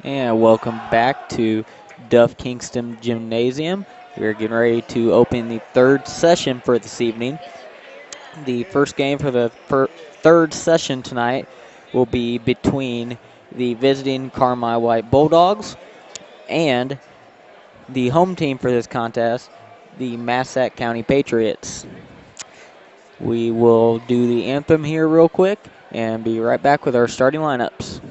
And welcome back to Duff Kingston Gymnasium. We're getting ready to open the third session for this evening. The first game for the third session tonight will be between the visiting Carmi White Bulldogs and the home team for this contest, the Massac County Patriots. We will do the anthem here real quick and be right back with our starting lineups.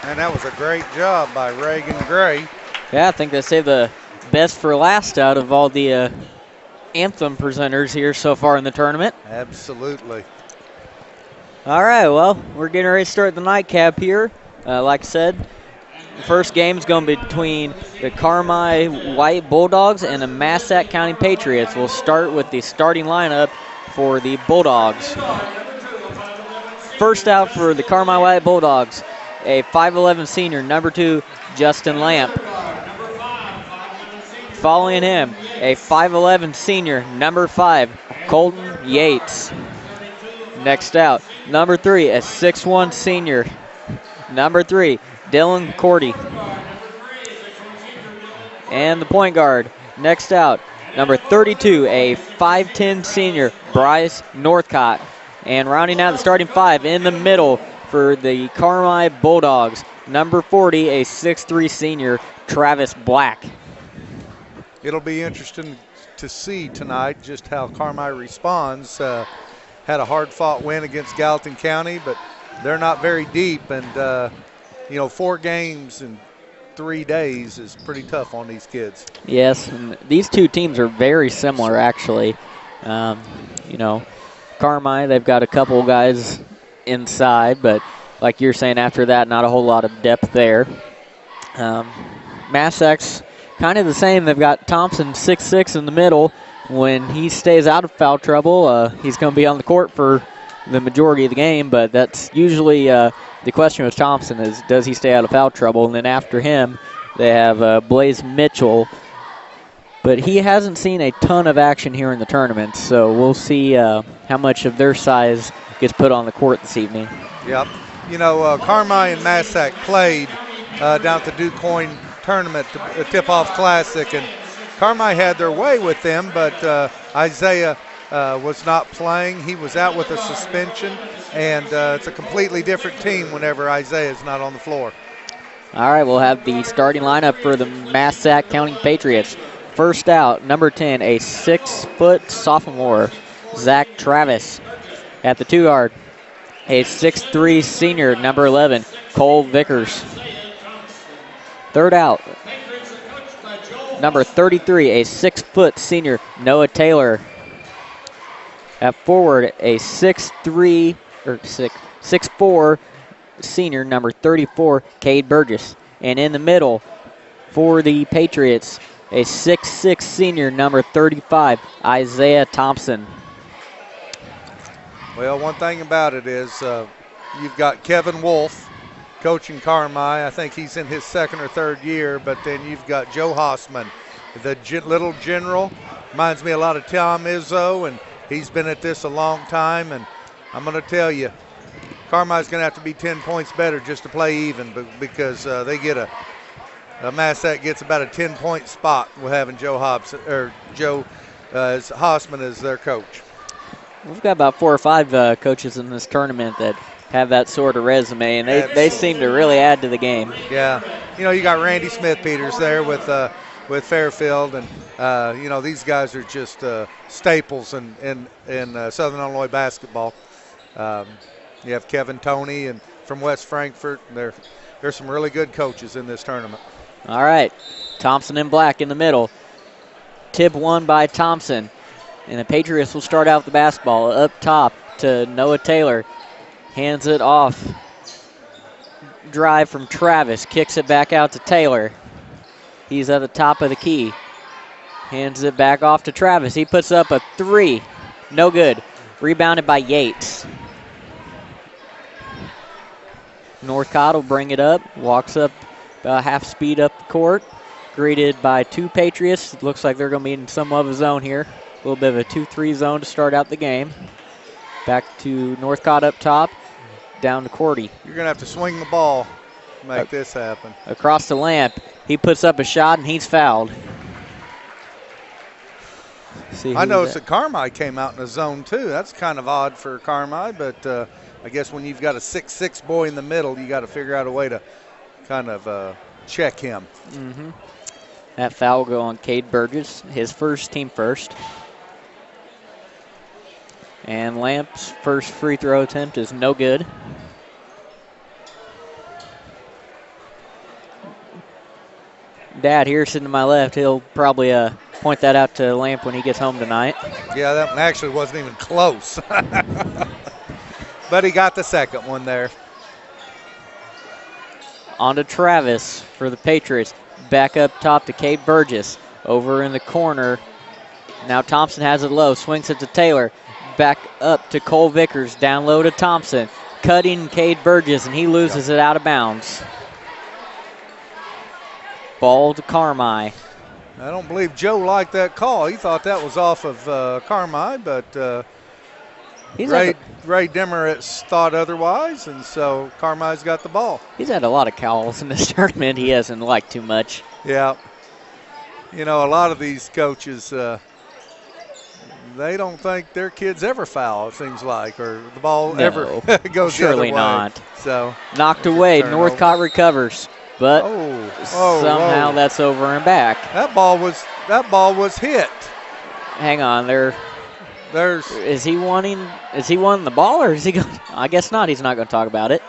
And that was a great job by Reagan Gray. Yeah, I think they saved the best for last out of all the anthem presenters here so far in the tournament. Absolutely. All right, well, we're getting ready to start the nightcap here. Like I said, the first game is going to be between the Carmi White Bulldogs and the Massac County Patriots. We'll start with the starting lineup for the Bulldogs. First out for the Carmi White Bulldogs, a 5'11 senior, number 2, Justin Lamp. Following him, a 5'11 senior, number 5, Colton Yates. Next out, number 3, a 6'1 senior, number 3, Dylan Cordy. And the point guard, next out, number 32, a 5'10 senior, Bryce Northcott. And rounding out the starting 5 in the middle for the Carmi Bulldogs, number 40, a 6'3 senior, Travis Black. It'll be interesting to see tonight just how Carmi responds. Had a hard-fought win against Gallatin County, but they're not very deep. And, 4 games in 3 days is pretty tough on these kids. Yes, and these two teams are very similar, actually. Carmi, they've got a couple guys inside, but like you're saying, after that, not a whole lot of depth there. Massac's kind of the same. They've got Thompson, 6'6", in the middle. When he stays out of foul trouble, he's going to be on the court for the majority of the game, but that's usually the question with Thompson is, does he stay out of foul trouble? And then after him, they have Blaze Mitchell. But he hasn't seen a ton of action here in the tournament, so we'll see how much of their size gets put on the court this evening. Yep. You know, Carmi and Massac played down at the DuQuoin tournament, the Tip-Off Classic, and Carmi had their way with them, but Isaiah was not playing. He was out with a suspension, and it's a completely different team whenever Isaiah is not on the floor. All right, we'll have the starting lineup for the Massac County Patriots. First out, number 10, a 6-foot sophomore, Zach Travis. At the 2 yard, a 6'3" senior, number 11, Cole Vickers. Third out, number 33, a 6-foot senior, Noah Taylor. At forward, a 6'4" senior, number 34, Cade Burgess. And in the middle, for the Patriots, a 6'6" senior, number 35, Isaiah Thompson. Well, one thing about it is you've got Kevin Wolf coaching Carmi. I think he's in his 2nd or 3rd year, but then you've got Joe Hossman, the little general. Reminds me a lot of Tom Izzo, and he's been at this a long time. And I'm going to tell you, Carmi's going to have to be 10 points better just to play even, because they get Massac gets about a 10-point spot with having Joe Hossman as their coach. We've got about 4 or 5 coaches in this tournament that have that sort of resume, and they seem to really add to the game. Yeah. You know, you got Randy Smith-Peters there with Fairfield, and, you know, these guys are just staples in Southern Illinois basketball. You have Kevin Toney and from West Frankfort. There's some really good coaches in this tournament. All right. Thompson in black in the middle. Tip won by Thompson. And the Patriots will start out with the basketball up top to Noah Taylor. Hands it off. Drive from Travis. Kicks it back out to Taylor. He's at the top of the key. Hands it back off to Travis. He puts up a 3. No good. Rebounded by Yates. Northcott will bring it up. Walks up about half speed up the court. Greeted by 2 Patriots. Looks like they're going to be in some of a zone here. A little bit of a 2-3 zone to start out the game. Back to Northcott up top. Down to Cody. You're going to have to swing the ball to make this happen. Across the lamp. He puts up a shot and he's fouled. I noticed that Carmi came out in a zone too. That's kind of odd for Carmi, but I guess when you've got a 6'6" boy in the middle, you got to figure out a way to kind of check him. Mm-hmm. That foul will go on Cade Burgess, his team first. And Lamp's first free throw attempt is no good. Dad here sitting to my left, he'll probably point that out to Lamp when he gets home tonight. Yeah, that actually wasn't even close. But he got the second one there. On to Travis for the Patriots. Back up top to Cade Burgess. Over in the corner. Now Thompson has it low. Swings it to Taylor. Back up to Cole Vickers. Down low to Thompson. Cutting Cade Burgess, and he loses it out of bounds. Ball to Carmi. I don't believe Joe liked that call. He thought that was off of Carmi, but Ray Demeritz thought otherwise, and so Carmi's got the ball. He's had a lot of calls in this tournament he hasn't liked too much. Yeah. You know, a lot of these coaches, they don't think their kids ever foul, it seems like, or the ball ever goes surely the other way. not. So knocked away. Northcott recovers, but somehow whoa. That's over and back. That ball was hit. Hang on, is he wanting the ball, or is he going? I guess not. He's not going to talk about it.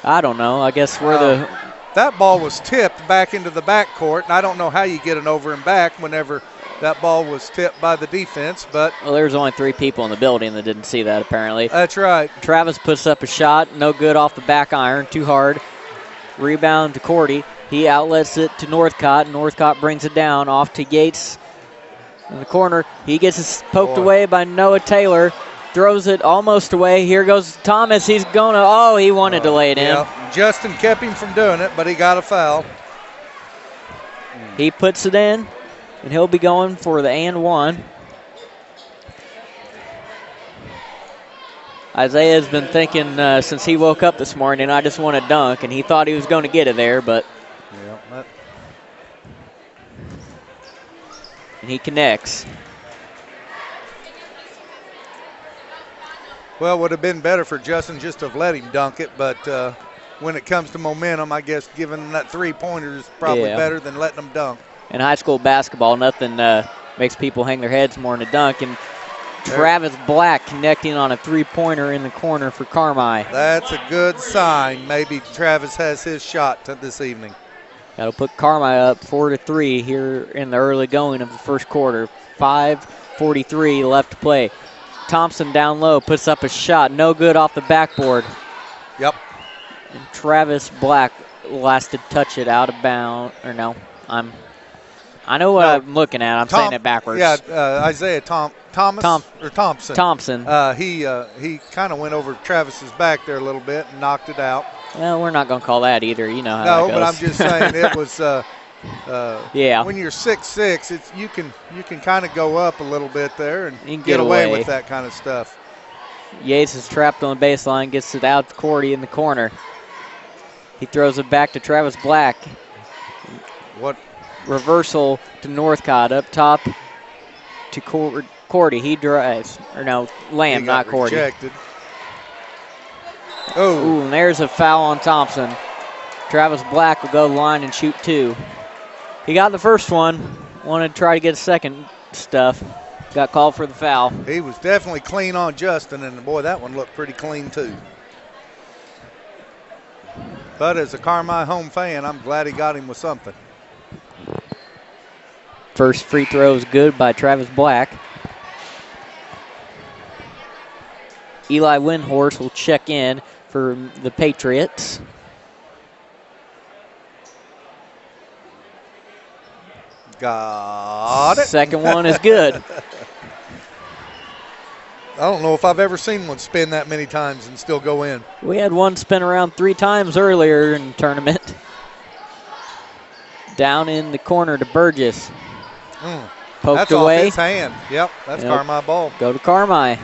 I don't know. I guess that ball was tipped back into the backcourt, and I don't know how you get an over and back whenever that ball was tipped by the defense. But there's only 3 people in the building that didn't see that, apparently. That's right. Travis puts up a shot, no good off the back iron, too hard. Rebound to Cody. He outlets it to Northcott. Northcott brings it down off to Yates in the corner. He gets it poked away by Noah Taylor. throws it almost away. Here goes Thomas. He's going to, oh, he wanted to lay it in. Justin kept him from doing it, but he got a foul. He puts it in, and he'll be going for the and one. Isaiah's been thinking since he woke up this morning, I just want to dunk, and he thought he was going to get it there, but. And he connects. Well, it would have been better for Justin just to have let him dunk it, but when it comes to momentum, I guess giving him that three-pointer is probably better than letting him dunk. In high school basketball, nothing makes people hang their heads more than a dunk. And Travis Black connecting on a three-pointer in the corner for Carmi. That's a good sign. Maybe Travis has his shot this evening. That'll put Carmi up 4-3 here in the early going of the first quarter. 5:43 left to play. Thompson down low, puts up a shot. No good off the backboard. Yep. And Travis Black last to touch it out of bounds. Or no, I know what I'm looking at. I'm saying it backwards. Yeah, Isaiah Thompson. Thompson. He kind of went over Travis's back there a little bit and knocked it out. Well, we're not going to call that either. You know how that goes. No, but I'm just saying it was. When you're 6'6", you can kind of go up a little bit there and get away with that kind of stuff. Yates is trapped on the baseline, gets it out to Cody in the corner. He throws it back to Travis Black. What? Reversal to Northcott up top to Cody. He drives. Or no, Lamb, not Cody. Rejected. Ooh, and there's a foul on Thompson. Travis Black will go to the line and shoot two. He got the first one. Wanted to try to get a second stuff. Got called for the foul. He was definitely clean on Justin, and boy, that one looked pretty clean too. But as a Carmi home fan, I'm glad he got him with something. First free throw is good by Travis Black. Eli Windhorse will check in for the Patriots. Got it. Second one is good. I don't know if I've ever seen one spin that many times and still go in. We had one spin around 3 times earlier in the tournament. Down in the corner to Burgess. Poked that's away. Off his hand. Yep, that's Carmi ball. Go to Carmi.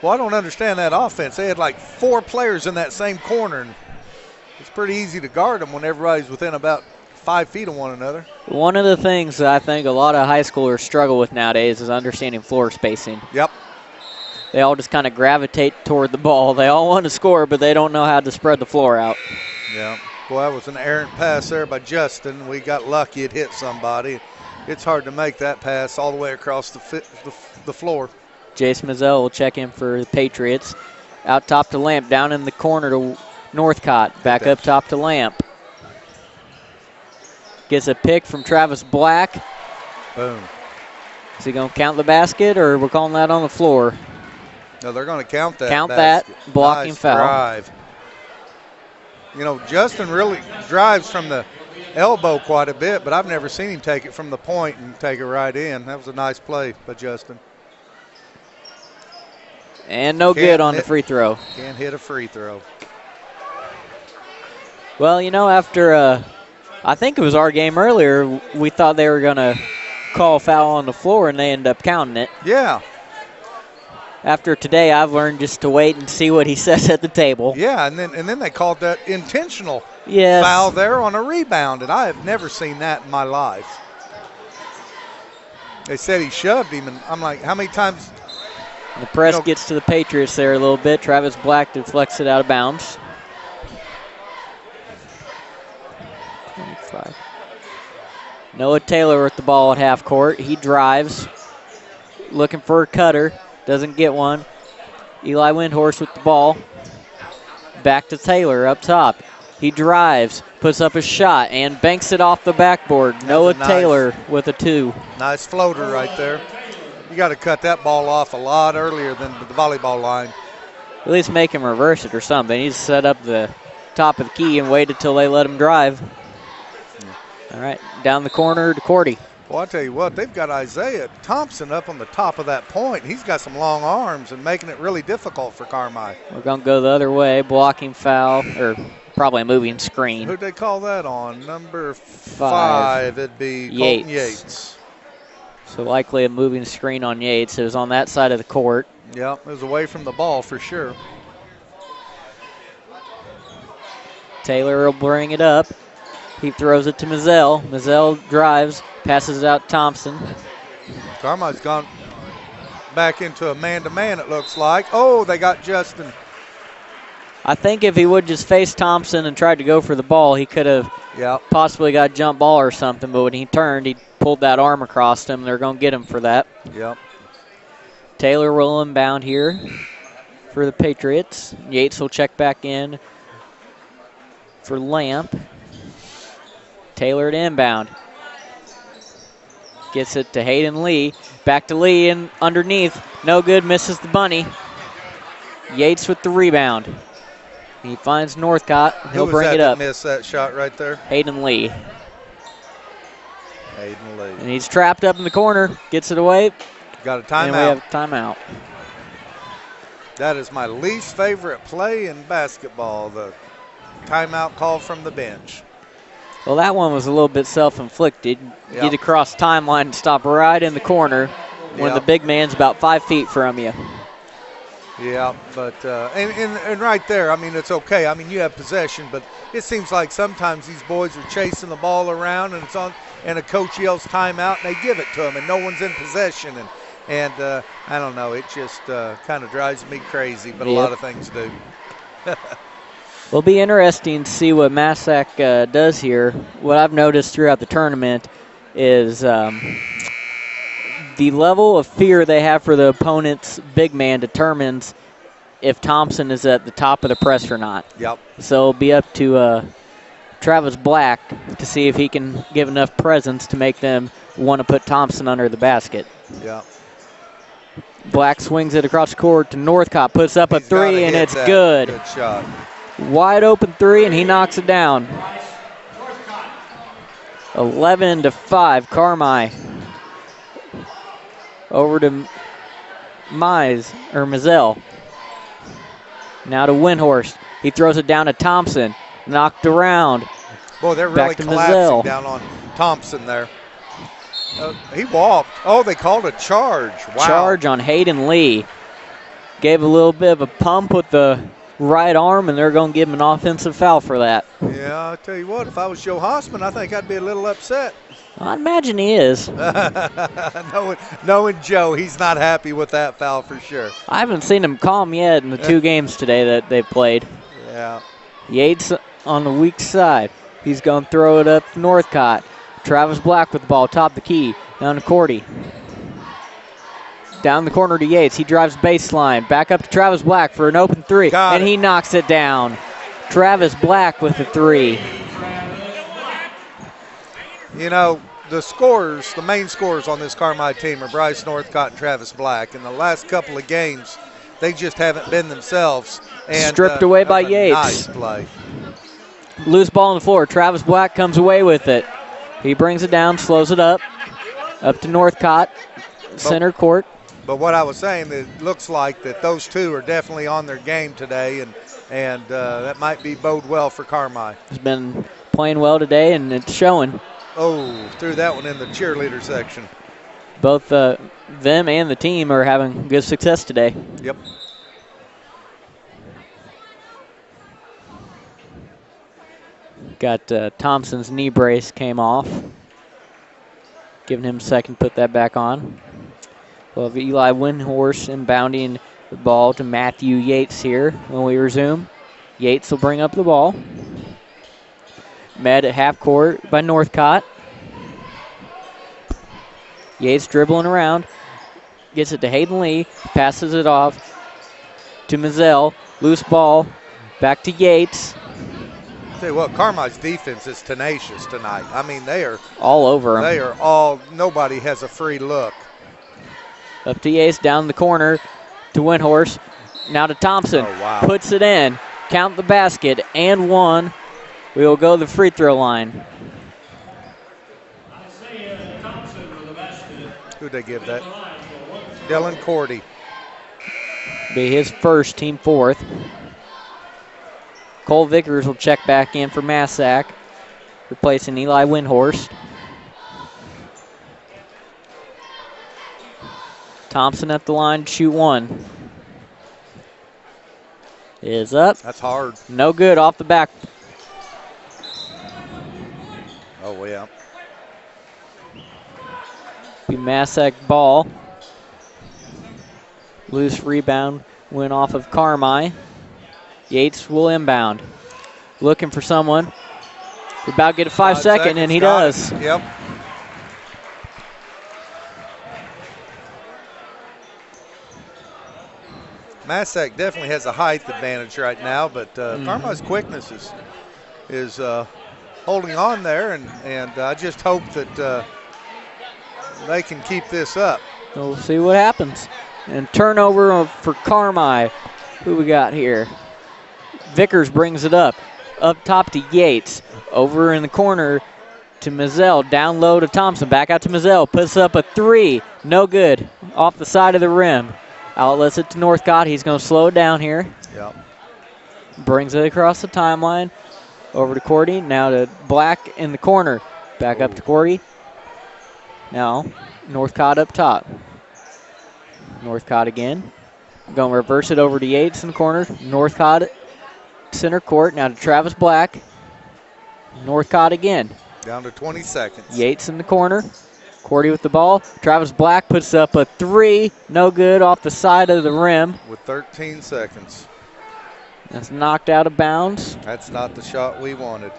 Well, I don't understand that offense. They had like 4 players in that same corner, and it's pretty easy to guard them when everybody's within about 5 feet of one another. One of the things that I think a lot of high schoolers struggle with nowadays is understanding floor spacing. Yep. They all just kind of gravitate toward the ball. They all want to score, but they don't know how to spread the floor out. Yeah. Boy, that was an errant pass there by Justin. We got lucky it hit somebody. It's hard to make that pass all the way across the floor. Jace Mazzell will check in for the Patriots. Out top to Lamp, down in the corner to Northcott. Back up top to Lamp. Gets a pick from Travis Black. Boom. Is he going to count the basket, or we're calling that on the floor? No, they're going to count that. Count basket. That. Blocking nice foul. Drive. You know, Justin really drives from the elbow quite a bit, but I've never seen him take it from the point and take it right in. That was a nice play by Justin. And no good on the free throw. Can't hit a free throw. Well, you know, after I think it was our game earlier, we thought they were going to call a foul on the floor, and they ended up counting it. Yeah. After today, I've learned just to wait and see what he says at the table. Yeah, and then they called that intentional foul there on a rebound, and I have never seen that in my life. They said he shoved him, and I'm like, how many times? The press gets to the Patriots there a little bit. Travis Black deflects it out of bounds. 25. Noah Taylor with the ball at half court. He drives, looking for a cutter. Doesn't get one. Eli Windhorse with the ball. Back to Taylor up top. He drives, puts up a shot, and banks it off the backboard. Noah Taylor with a 2. Nice floater right there. You got to cut that ball off a lot earlier than the volleyball line. At least make him reverse it or something. He's set up the top of the key and waited till they let him drive. All right, down the corner to Cordy. Well, I tell you what, they've got Isaiah Thompson up on the top of that point. He's got some long arms and making it really difficult for Carmi. We're going to go the other way. Blocking foul, or probably a moving screen. Who'd they call that on? Number 5. It'd be Yates. Colton Yates. So likely a moving screen on Yates. It was on that side of the court. Yep, it was away from the ball for sure. Taylor will bring it up. He throws it to Mizell. Mizell drives, passes it out to Thompson. Carmi's gone back into a man-to-man, it looks like. Oh, they got Justin. I think if he would just face Thompson and tried to go for the ball, he could have possibly got a jump ball or something. But when he turned, he pulled that arm across him. They're going to get him for that. Yep. Taylor will inbound here for the Patriots. Yates will check back in for Lamp. Taylor to inbound. Gets it to Hayden Lee. Back to Lee and underneath. No good, misses the bunny. Yates with the rebound. He finds Northcott. He'll bring it up. Who missed that shot right there? Hayden Lee. Hayden Lee. And he's trapped up in the corner. Gets it away. Got a timeout. And we have a timeout. That is my least favorite play in basketball, the timeout call from the bench. Well, that one was a little bit self-inflicted. Get across timeline and stop right in the corner when the big man's about 5 feet from you. Yeah, but and right there, I mean, it's okay. I mean, you have possession, but it seems like sometimes these boys are chasing the ball around, and it's on, and a coach yells timeout, and they give it to them, and no one's in possession, and I don't know, it just kind of drives me crazy, but a lot of things do. It'll be interesting to see what Massac does here. What I've noticed throughout the tournament is the level of fear they have for the opponent's big man determines if Thompson is at the top of the press or not. Yep. So it'll be up to Travis Black to see if he can give enough presence to make them want to put Thompson under the basket. Yeah. Black swings it across the court to Northcott, puts up a three, and it's good. Good shot. Wide open three, and he knocks it down. 11-5, Carmi. Over to Mizell. Now to Windhorst. He throws it down to Thompson. Knocked around. Boy, they're really collapsing down on Thompson there. He walked. Oh, they called a charge. Wow. Charge on Hayden Lee. Gave a little bit of a pump with the right arm, and they're going to give him an offensive foul for that. Yeah, I'll tell you what, if I was Joe Hossman, I think I'd be a little upset. I imagine he is. Knowing Joe, he's not happy with that foul for sure. I haven't seen him calm yet in the 2 games today that they've played. Yeah. Yates on the weak side. He's going to throw it up to Northcott. Travis Black with the ball, top of the key, down to Cody. Down the corner to Yates. He drives baseline. Back up to Travis Black for an open three. And he knocks it down. Travis Black with the three. You know, the main scorers on this Carmi team are Bryce Northcott and Travis Black. In the last couple of games, they just haven't been themselves. And, stripped away by Yates. Nice play. Loose ball on the floor. Travis Black comes away with it. He brings it down, slows it up to Northcott, center court. But what I was saying, it looks like that those two are definitely on their game today, and that might be bode well for Carmi. He's been playing well today, and it's showing. Oh, threw that one in the cheerleader section. Both them and the team are having good success today. Yep. Got Thompson's knee brace came off. Giving him a second to put that back on. We'll have Eli Windhorst inbounding the ball to Matthew Yates here when we resume. Yates will bring up the ball. Met at half court by Northcott. Yates dribbling around. Gets it to Hayden Lee. Passes it off to Mizell. Loose ball. Back to Yates. Tell you what, Carmi's defense is tenacious tonight. I mean, they are all over him. They are all, nobody has a free look. Up to Yates, down the corner to Windhorst. Now to Thompson. Oh, wow. Puts it in. Count the basket and one. We will go to the free throw line. Who'd they give that? Dylan Cordy. Be his first, team fourth. Cole Vickers will check back in for Massac, replacing Eli Windhorst. Thompson at the line to shoot one. Is up. That's hard. No good, off the back. Oh, yeah. Be Massac ball. Loose rebound went off of Carmi. Yates will inbound. Looking for someone. About to get a 5 second, and he does. Yep. Massac definitely has a height advantage right now, but Carmi's quickness is holding on there, and I just hope that they can keep this up. We'll see what happens. And turnover for Carmi. Who we got here? Vickers brings it up. Up top to Yates. Over in the corner to Mizell. Down low to Thompson. Back out to Mizell. Puts up a three. No good. Off the side of the rim. Outlets it to Northcott. He's going to slow it down here. Yep. Brings it across the timeline. Over to Cody. Now to Black in the corner. Back up to Cody. Now Northcott up top. Northcott again. Going to reverse it over to Yates in the corner. Northcott center court. Now to Travis Black. Northcott again. Down to 20 seconds. Yates in the corner. Cordy with the ball. Travis Black puts up a three. No good, off the side of the rim. With 13 seconds. That's knocked out of bounds. That's not the shot we wanted.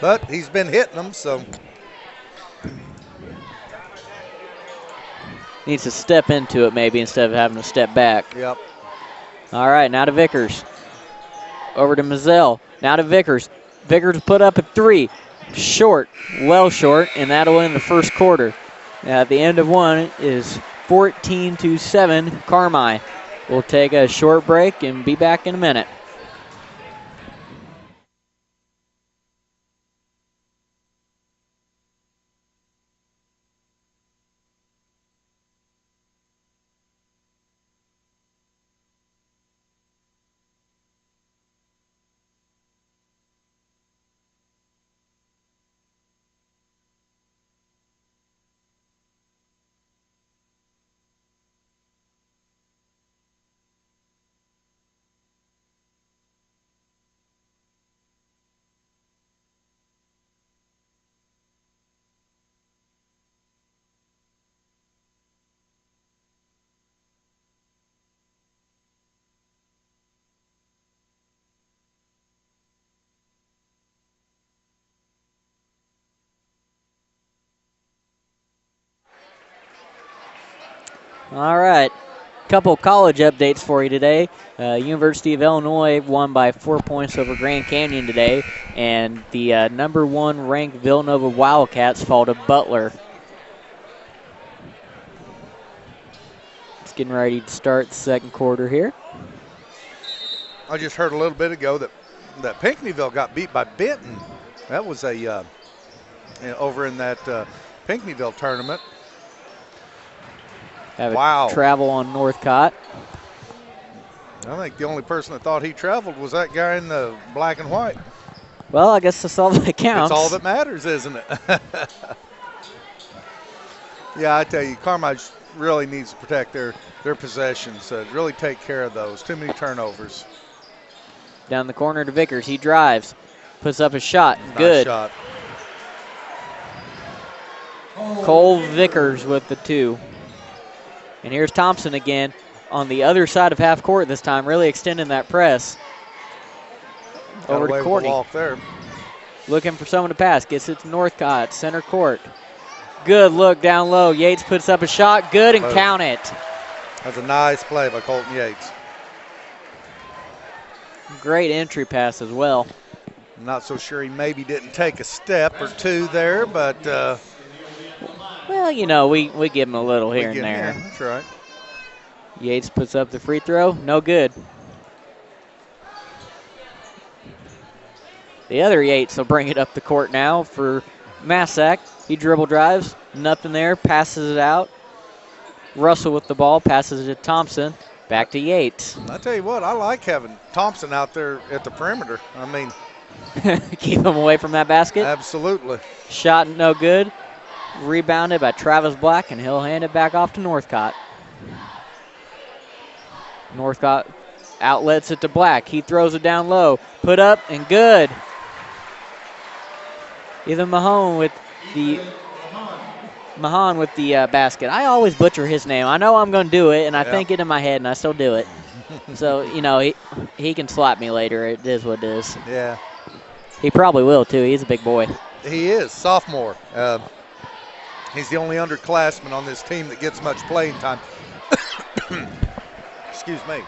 But he's been hitting them, so. Needs to step into it maybe instead of having to step back. Yep. All right, now to Vickers. Over to Mizell. Now to Vickers. Vickers put up a three. Short, well short, and that'll end the first quarter. At the end of one is 14-7. Carmi will take a short break and be back in a minute. All right, couple college updates for you today. University of Illinois won by 4 points over Grand Canyon today, and the number one ranked Villanova Wildcats fall to Butler. It's getting ready to start the second quarter here. I just heard a little bit ago that Pinckneyville got beat by Benton. That was over in that Pinckneyville tournament. Have a travel on Northcott. I think the only person that thought he traveled was that guy in the black and white. Well, I guess that's all that counts. It's all that matters, isn't it? Yeah, I tell you, Carmi really needs to protect their possessions, really take care of those. Too many turnovers. Down the corner to Vickers. He drives, puts up a shot. Nice Good. shot. Cole Vickers with the two. And here's Thompson again on the other side of half court this time, really extending that press. Over to Courtney. There. Looking for someone to pass. Gets it to Northcott, center court. Good look down low. Yates puts up a shot. Good, and count it. That's a nice play by Colton Yates. Great entry pass as well. I'm not so sure he maybe didn't take a step or two there, but well, you know, we give him a little here and there. Yeah, that's right. Yates puts up the free throw. No good. The other Yates will bring it up the court now for Massac. He dribble drives, nothing there, passes it out. Russell with the ball, passes it to Thompson. Back to Yates. I tell you what, I like having Thompson out there at the perimeter. I mean, keep him away from that basket. Absolutely. Shot no good. Rebounded by Travis Black, and he'll hand it back off to Northcott. Northcott outlets it to Black. He throws it down low. Put up and good. Ethan Mahone with the basket. I always butcher his name. I know I'm going to do it, and I think it in my head, and I still do it. So, he can slap me later. It is what it is. Yeah. He probably will, too. He's a big boy. He is, sophomore. He's the only underclassman on this team that gets much playing time. Excuse me.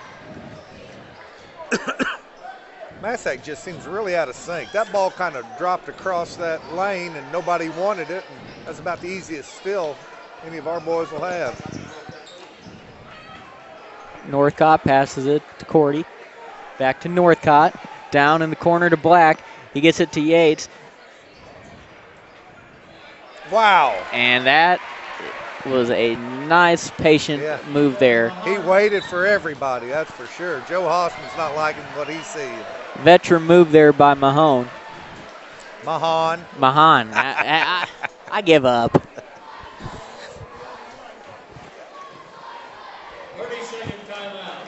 Massac just seems really out of sync. That ball kind of dropped across that lane and nobody wanted it. And that's about the easiest steal any of our boys will have. Northcott passes it to Cody. Back to Northcott. Down in the corner to Black. He gets it to Yates. Wow. And that was a nice, patient move there. He waited for everybody, that's for sure. Joe Hossman's not liking what he's seeing. Veteran move there by Mahone. Mahon. I give up. 30-second timeout.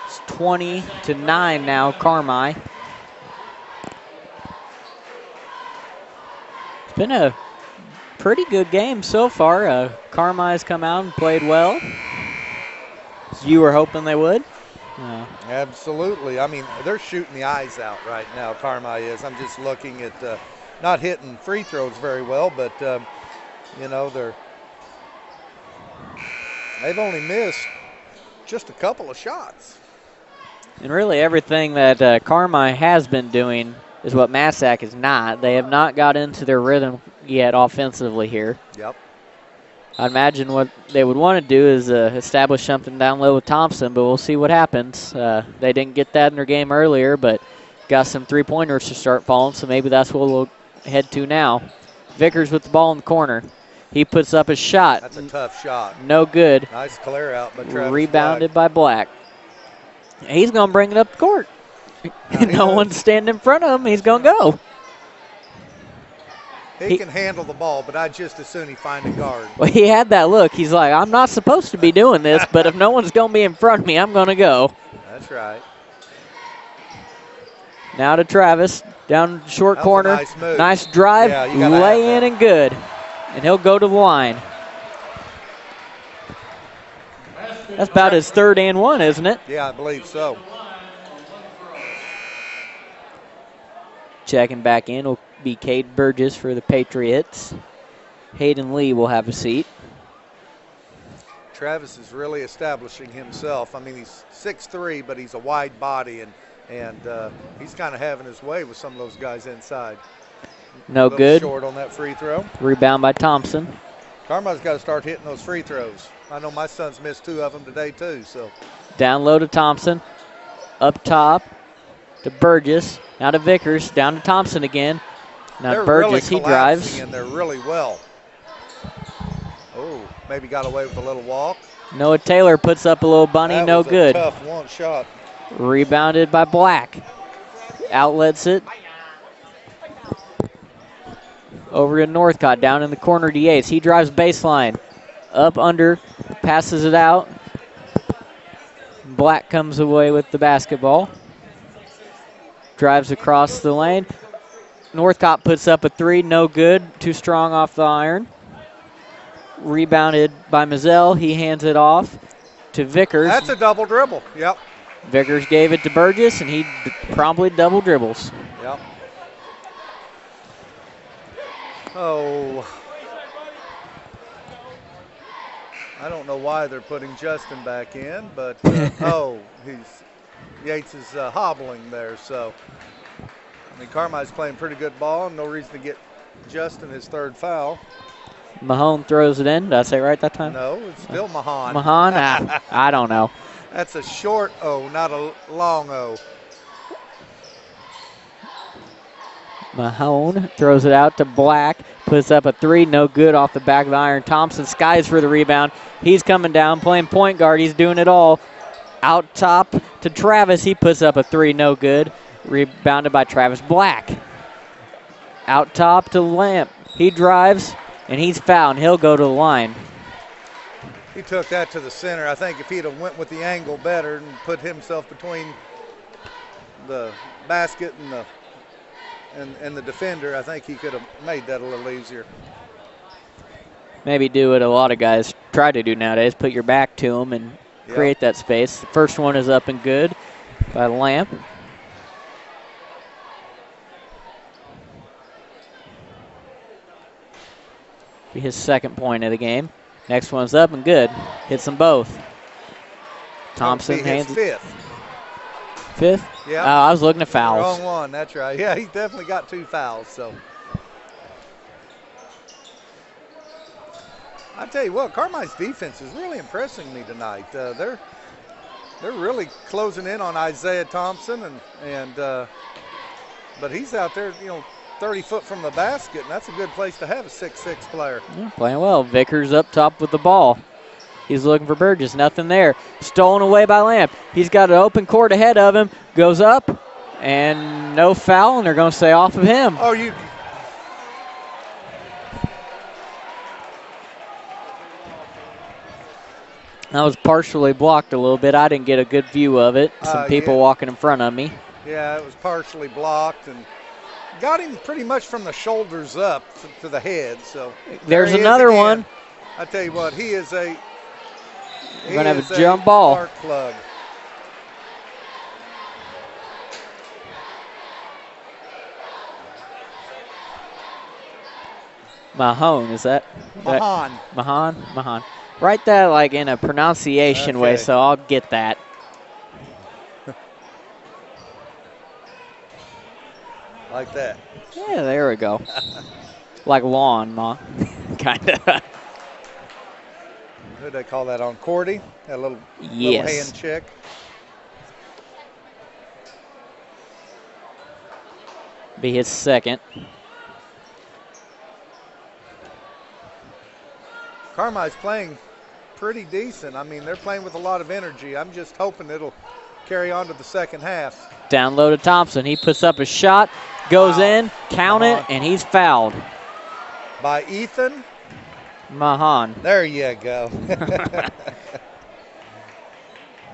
It's 20-9 now, Carmi. It's been a pretty good game so far. Carmi's come out and played well. You were hoping they would? Absolutely. I mean, they're shooting the eyes out right now, Carmi is. I'm just looking at not hitting free throws very well, but, they've only missed just a couple of shots. And really everything that Carmi has been doing is what Massac is not. They have not got into their rhythm yet offensively here. Yep. I imagine what they would want to do is establish something down low with Thompson, but we'll see what happens. They didn't get that in their game earlier, but got some three-pointers to start falling, so maybe that's what we'll head to now. Vickers with the ball in the corner. He puts up a shot. That's a tough shot. No good. Nice clear out by Travis Rebounded Black. by Black. He's going to bring it up the court. No one's standing in front of him. He's going to go. He can handle the ball, but I'd just as soon he find a guard. Well, he had that look. He's like, I'm not supposed to be doing this, but if no one's going to be in front of me, I'm going to go. That's right. Now to Travis, down short corner. Nice move. Nice drive, lay in and good. And he'll go to the line. That's about his third and one, isn't it? Yeah, I believe so. Checking back in will be Cade Burgess for the Patriots. Hayden Lee will have a seat. Travis is really establishing himself. I mean, he's 6'3", but he's a wide body, and he's kind of having his way with some of those guys inside. No good. Short on that free throw. Rebound by Thompson. Carmi's got to start hitting those free throws. I know my son's missed 2 of them today, too. So down low to Thompson. Up top to Burgess. Now to Vickers. Down to Thompson again. Now they're Burgess, really he drives. And they're really well. Oh, maybe got away with a little walk. Noah Taylor puts up a little bunny, no good. Tough one shot. Rebounded by Black. Outlets it. Over to Northcott, down in the corner to Yates. He drives baseline. Up under, passes it out. Black comes away with the basketball. Drives across the lane. Northcott puts up a 3, no good. Too strong off the iron. Rebounded by Mazzell. He hands it off to Vickers. That's a double dribble. Yep. Vickers gave it to Burgess, and he promptly double dribbles. Yep. Oh. I don't know why they're putting Justin back in, but Yates is hobbling there. So, I mean, Carmi's playing pretty good ball. No reason to get Justin his 3rd foul. Mahone throws it in. Did I say it right that time? No, it's still Mahon. Mahon? I don't know. That's a short O, not a long O. Mahone throws it out to Black, puts up a three, no good off the back of the iron. Thompson skies for the rebound. He's coming down, playing point guard. He's doing it all. Out top to Travis. He puts up a three, no good. Rebounded by Travis Black. Out top to Lamp. He drives, and he's fouled. He'll go to the line. He took that to the center. I think if he'd have went with the angle better and put himself between the basket and the defender, I think he could have made that a little easier. Maybe do what a lot of guys try to do nowadays, put your back to them and create that space. The first one is up and good by Lamp. Be his second point of the game. Next one's up and good. Hits them both. Thompson hands fifth. Fifth? Yeah. I was looking at fouls. Wrong one, that's right. Yeah, he definitely got 2 fouls. So I tell you what, Carmi's defense is really impressing me tonight. They're really closing in on Isaiah Thompson, but he's out there, 30 foot from the basket, and that's a good place to have a 6'6" player. Yeah, playing well. Vickers up top with the ball. He's looking for Burgess. Nothing there. Stolen away by Lamp. He's got an open court ahead of him. Goes up, and no foul, and they're going to stay off of him. Oh, you. That was partially blocked a little bit. I didn't get a good view of it. Some people walking in front of me. Yeah, it was partially blocked and got him pretty much from the shoulders up to the head. So there's another one. I tell you what, he is a. We're going to have a jump ball. Spark plug. Mahone, is that? Mahon. Mahon. Write that like in a pronunciation way, so I'll get that. Like that. Yeah, there we go. Like lawn, Ma. kind of. Who do they call that on? Cody? That little hand check. Be his second. Carmi's playing pretty decent. I mean, they're playing with a lot of energy. I'm just hoping it'll carry on to the second half. Down low to Thompson. He puts up a shot, goes in, count it, and he's fouled. By Ethan Mahon. There you go.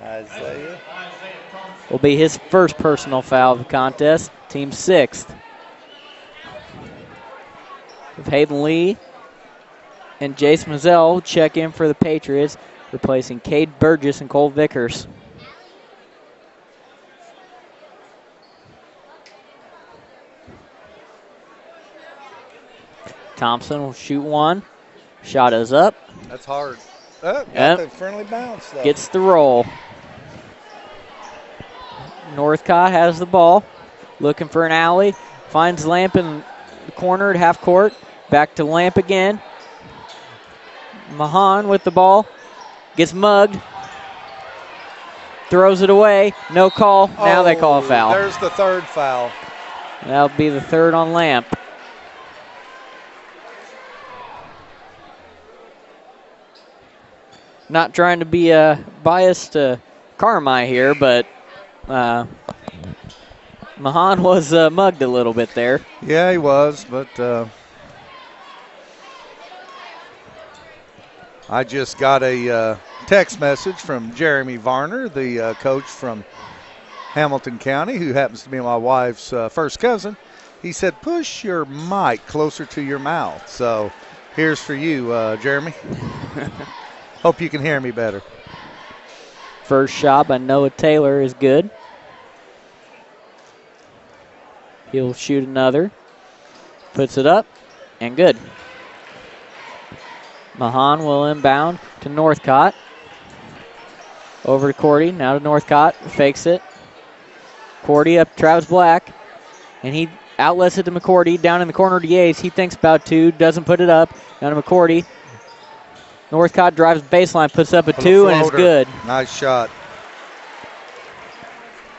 Isaiah. Will be his first personal foul of the contest. Team sixth. With Hayden Lee and Jace Mazzell check in for the Patriots, replacing Cade Burgess and Cole Vickers. Thompson will shoot one. Shot is up. That's hard. Got the friendly bounce, though. Gets the roll. Northcott has the ball. Looking for an alley. Finds Lamp in the corner at half court. Back to Lamp again. Mahon with the ball. Gets mugged. Throws it away. No call. Now they call a foul. There's the third foul. That'll be the third on Lamp. Not trying to be biased to Carmi here, but Mahon was mugged a little bit there. Yeah, he was, but I just got a text message from Jeremy Varner, the coach from Hamilton County, who happens to be my wife's first cousin. He said, push your mic closer to your mouth. So here's for you, Jeremy. Hope you can hear me better. First shot by Noah Taylor is good. He'll shoot another. Puts it up and good. Mahon will inbound to Northcott. Over to Cordy, now to Northcott. Fakes it. Cordy up to Travis Black. And he outlets it to McCourty. Down in the corner to Yates. He thinks about two. Doesn't put it up. Down to McCourty. Northcott drives baseline, puts up a two, and it's good. Nice shot.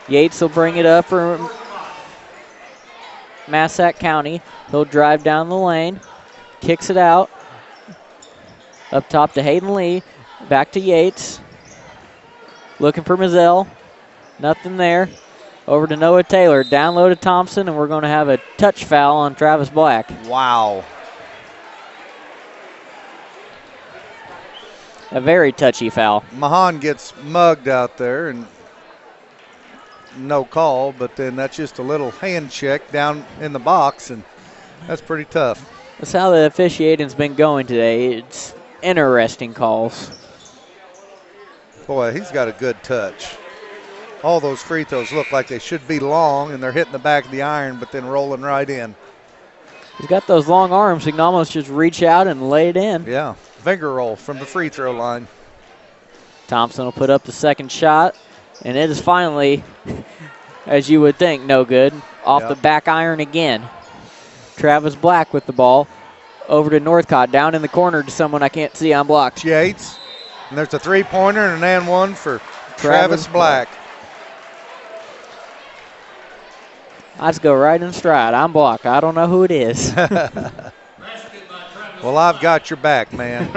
Yates will bring it up for Massac County. He'll drive down the lane, kicks it out. Up top to Hayden Lee, back to Yates. Looking for Mizell. Nothing there. Over to Noah Taylor. Down low to Thompson, and we're going to have a touch foul on Travis Black. Wow. A very touchy foul. Mahan gets mugged out there, and no call, but then that's just a little hand check down in the box, and that's pretty tough. That's how the officiating's been going today. It's interesting calls. Boy, he's got a good touch. All those free throws look like they should be long, and they're hitting the back of the iron, but then rolling right in. He's got those long arms. He can almost just reach out and lay it in. Yeah, finger roll from the free throw line. Thompson will put up the second shot, and it is finally, as you would think, no good. Off the back iron again. Travis Black with the ball. Over to Northcott, down in the corner to someone I can't see on blocks. Yates, and there's a three-pointer and an and one for Travis Black. I just go right in stride. I'm blocked. I don't know who it is. Well, I've got your back, man.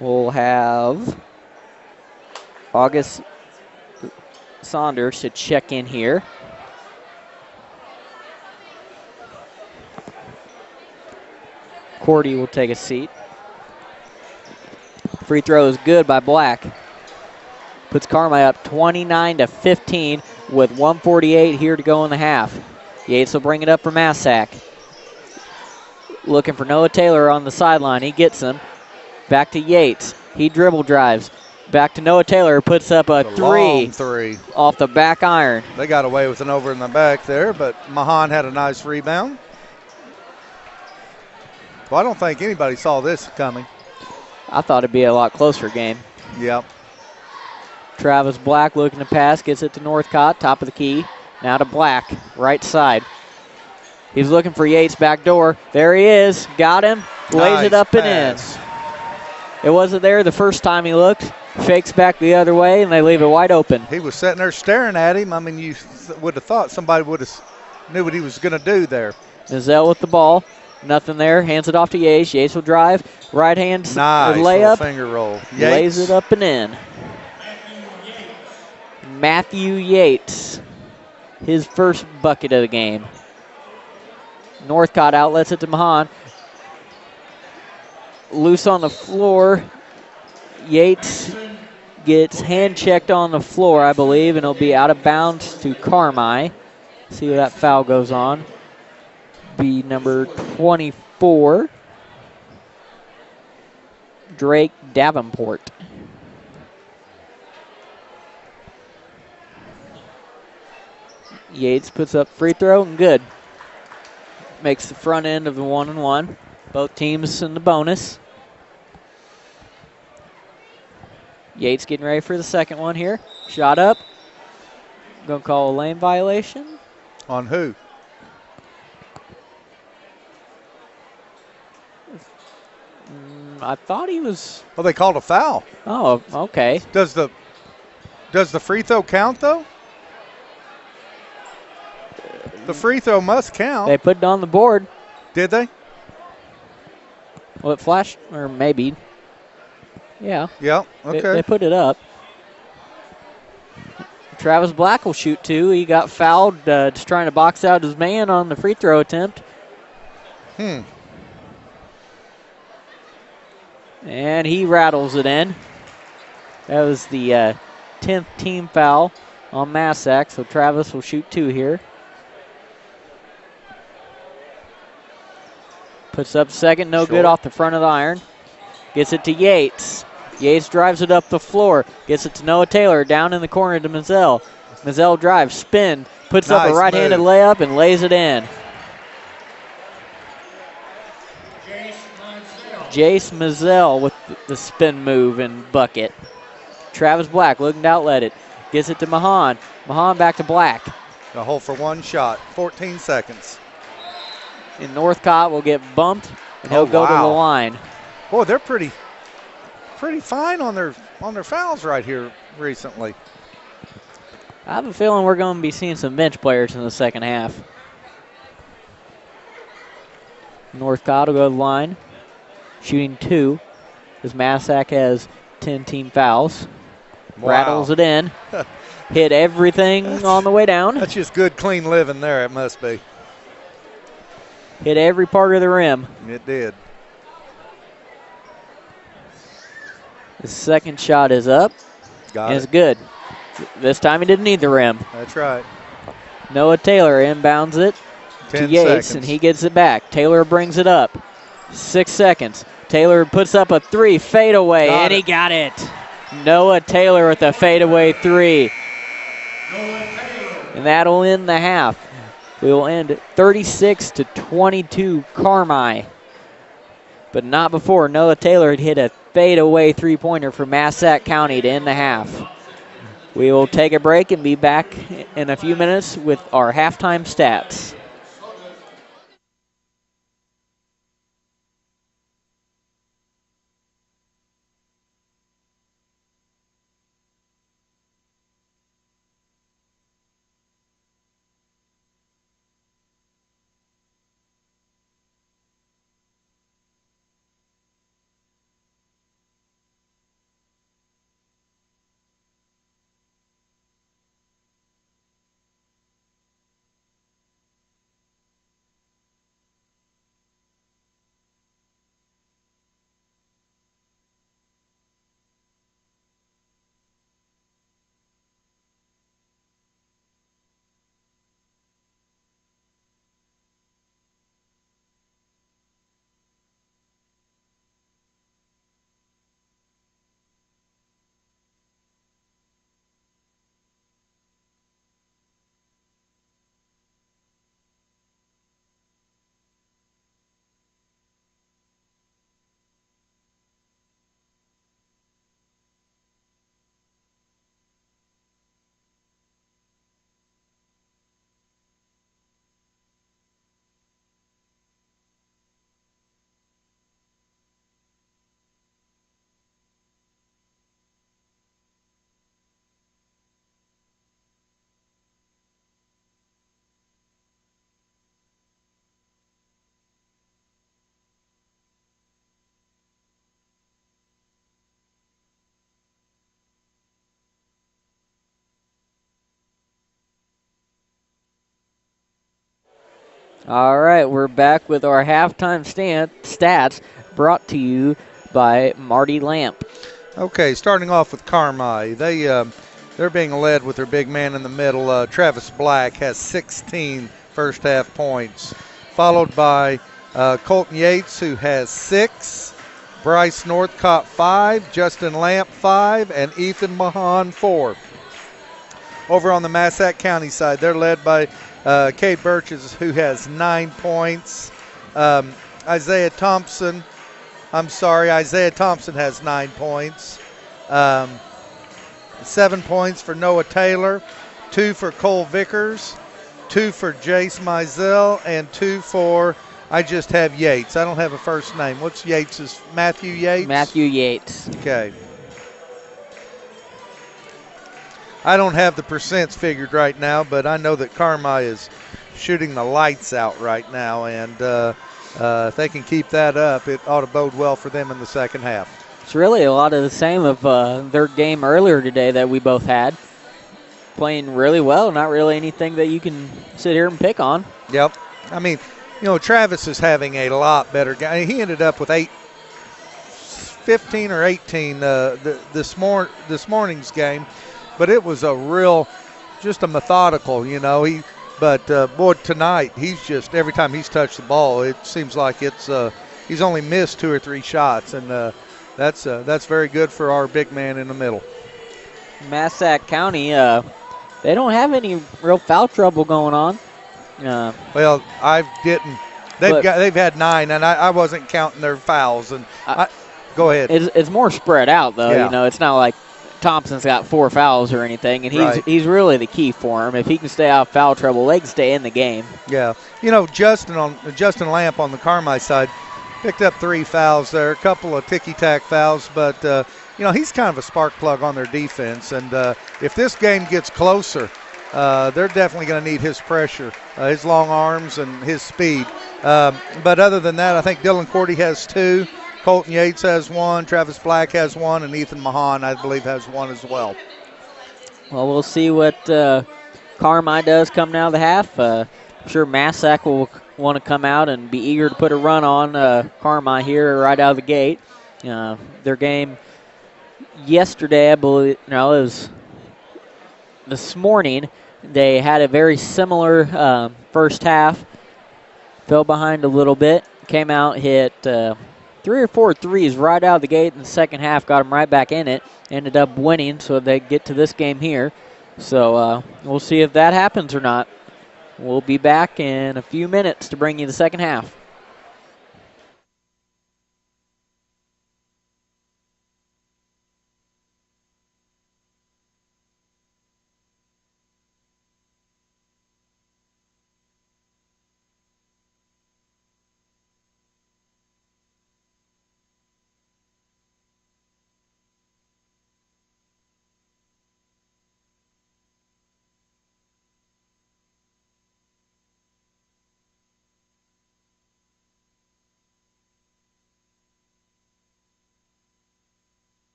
We'll have August Saunders to check in here. Cody will take a seat. Free throw is good by Black. Puts Carmi up 29-15 with 1:48 here to go in the half. Yates will bring it up for Massac. Looking for Noah Taylor on the sideline. He gets him. Back to Yates. He dribble drives. Back to Noah Taylor. Puts up a long three off the back iron. They got away with an over in the back there, but Mahan had a nice rebound. Well, I don't think anybody saw this coming. I thought it'd be a lot closer game. Yep. Travis Black looking to pass, gets it to Northcott, top of the key. Now to Black, right side. He's looking for Yates back door. There he is, got him, lays it up and in. It wasn't there the first time he looked. Fakes back the other way, and they leave it wide open. He was sitting there staring at him. I mean, you would have thought somebody would have knew what he was going to do there. Mizell with the ball. Nothing there. Hands it off to Yates. Yates will drive. Right hand layup. Finger roll. Yates. Lays it up and in. Matthew Yates. His first bucket of the game. Northcott outlets it to Mahan. Loose on the floor. Yates gets hand checked on the floor, I believe, and it'll be out of bounds to Carmi. See where that foul goes on. Be number 24, Drake Davenport. Yates puts up free throw and good. Makes the front end of the 1-and-1. Both teams in the bonus. Yates getting ready for the second one here. Shot up. Gonna call a lane violation. On who? I thought he was. Well, they called a foul. Oh, okay. Does the free throw count though? The free throw must count. They put it on the board. Did they? Well, it flashed, or maybe. Yeah. Yeah. Okay. They put it up. Travis Black will shoot two. He got fouled just trying to box out his man on the free throw attempt. And he rattles it in. That was the 10th team foul on Massac, so Travis will shoot two here. Puts up second, no good off the front of the iron. Gets it to Yates. Yates drives it up the floor. Gets it to Noah Taylor, down in the corner to Mizell. Mizell drives, spin, puts up a right-handed layup and lays it in. Jace Mizell with the spin move and bucket. Travis Black looking to outlet it. Gets it to Mahan. Mahan back to Black. A hole for one shot, 14 seconds. And Northcott will get bumped, and he'll go to the line. Boy, they're pretty pretty fine on their fouls right here recently. I have a feeling we're going to be seeing some bench players in the second half. Northcott will go to the line, shooting 2, as Massac has 10 team fouls. Wow. Rattles it in, hit everything on the way down. That's just good, clean living there, it must be. Hit every part of the rim. It did. The second shot is up. Got and it. it's good. This time he didn't need the rim. That's right. Noah Taylor inbounds it to 10 Yates, seconds. and he gets it back. Taylor brings it up. 6 seconds. Taylor puts up a 3 fadeaway, and he got it. Noah Taylor with a fadeaway 3. And that'll end the half. We will end 36-22 Carmi. But not before Noah Taylor had hit a fadeaway 3-pointer for Massac County to end the half. We will take a break and be back in a few minutes with our halftime stats. All right, we're back with our halftime stats brought to you by Marty Lamp. Okay, starting off with Carmi. They're being led with their big man in the middle. Travis Black has 16 first half points, followed by Colton Yates, who has 6, Bryce Northcott 5, Justin Lamp 5, and Ethan Mahan 4. Over on the Massac County side, they're led by Cade Birches, who has 9 points. Isaiah Thompson has 9 points. 7 points for Noah Taylor, 2 for Cole Vickers, 2 for Jace Mizell, and 2 for, I just have Yates. I don't have a first name. What's Yates'? Matthew Yates? Matthew Yates. Okay. I don't have the percents figured right now, but I know that Carmi is shooting the lights out right now, and if they can keep that up, it ought to bode well for them in the second half. It's really a lot of the same of their game earlier today that we both had. Playing really well, not really anything that you can sit here and pick on. Yep. I mean, Travis is having a lot better game. He ended up with 15 or 18 this morning's game. But it was just a methodical, But boy, tonight he's just, every time he's touched the ball, it seems like he's only missed 2 or 3 shots, and that's very good for our big man in the middle. Massac County, they don't have any real foul trouble going on. Well, I didn't. They've had 9, and I wasn't counting their fouls. And go ahead. It's more spread out though. Yeah. It's not like Thompson's got 4 fouls or anything, and he's really the key for him. If he can stay out of foul trouble, they can stay in the game. Yeah. Justin Lamp on the Carmi side, Picked up 3 fouls there, a couple of ticky-tack fouls, but, he's kind of a spark plug on their defense. And if this game gets closer, they're definitely going to need his pressure, his long arms, and his speed. But other than that, I think Dylan Cordy has 2. Colton Yates has 1. Travis Black has 1. And Ethan Mahan, I believe, has 1 as well. Well, we'll see what Carmi does coming out of the half. I'm sure Massac will want to come out and be eager to put a run on Carmi here right out of the gate. Their game yesterday, I believe, no, it was this morning. They had a very similar first half, fell behind a little bit, came out, hit 3 or 4 threes right out of the gate in the second half, got them right back in it, ended up winning, so they get to this game here. So we'll see if that happens or not. We'll be back in a few minutes to bring you the second half.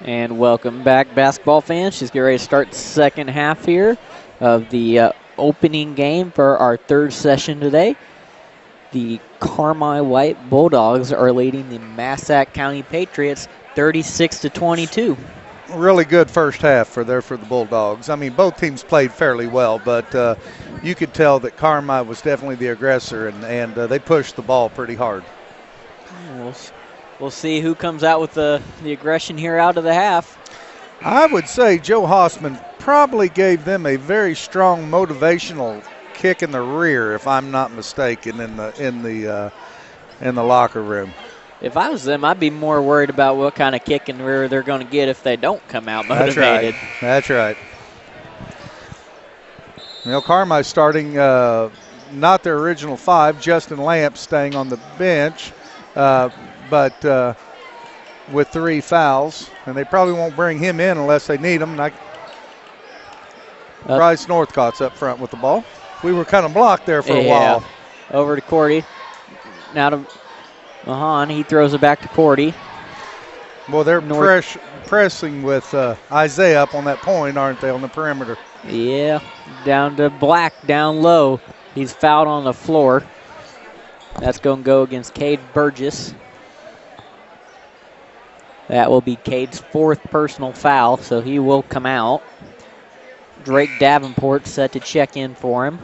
And welcome back, basketball fans. She's getting ready to start the second half here of the opening game for our third session today. The Carmi White Bulldogs are leading the Massac County Patriots 36-22. Really good first half for the Bulldogs. I mean, both teams played fairly well, but you could tell that Carmi was definitely the aggressor, and they pushed the ball pretty hard. We'll see who comes out with the aggression here out of the half. I would say Joe Hossman probably gave them a very strong motivational kick in the rear, if I'm not mistaken, in the locker room. If I was them, I'd be more worried about what kind of kick in the rear they're going to get if they don't come out motivated. That's right. You know, Carmi's starting not their original five. Justin Lamp staying on the bench, but with 3 fouls, and they probably won't bring him in unless they need him. Bryce Northcott's up front with the ball. We were kind of blocked there for a while. Over to Cody. Now to Mahan. He throws it back to Cody. Well, they're pressing with Isaiah up on that point, aren't they, on the perimeter? Yeah, down to Black, down low. He's fouled on the floor. That's going to go against Cade Burgess. That will be Cade's 4th personal foul, so he will come out. Drake Davenport set to check in for him.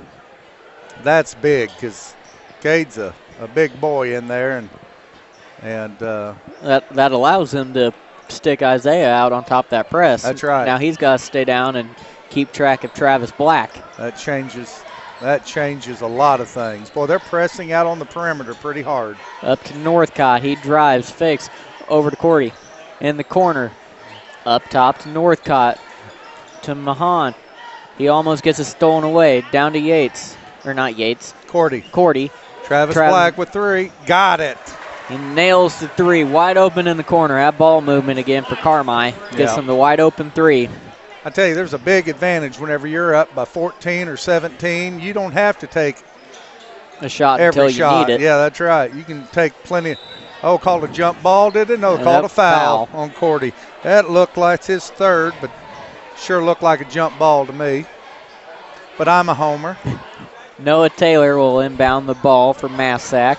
That's big because Cade's a big boy in there, and that allows him to stick Isaiah out on top of that press. That's right. Now he's got to stay down and keep track of Travis Black. That changes a lot of things. Boy, they're pressing out on the perimeter pretty hard. Up to Northcott. He drives, fakes, over to Cordy. In the corner. Up top to Northcott. To Mahan. He almost gets it stolen away. Down to Yates. Or not Yates. Cordy. Travis Black with 3. Got it. He nails the 3. Wide open in the corner. That ball movement again for Carmi. Gets him the wide open 3. I tell you, there's a big advantage whenever you're up by 14 or 17. You don't have to take a shot every until you need it. Yeah, that's right. You can take plenty. Called a jump ball, did it? No, called a foul on Cordy. That looked like his 3rd, but sure looked like a jump ball to me. But I'm a homer. Noah Taylor will inbound the ball for Massac.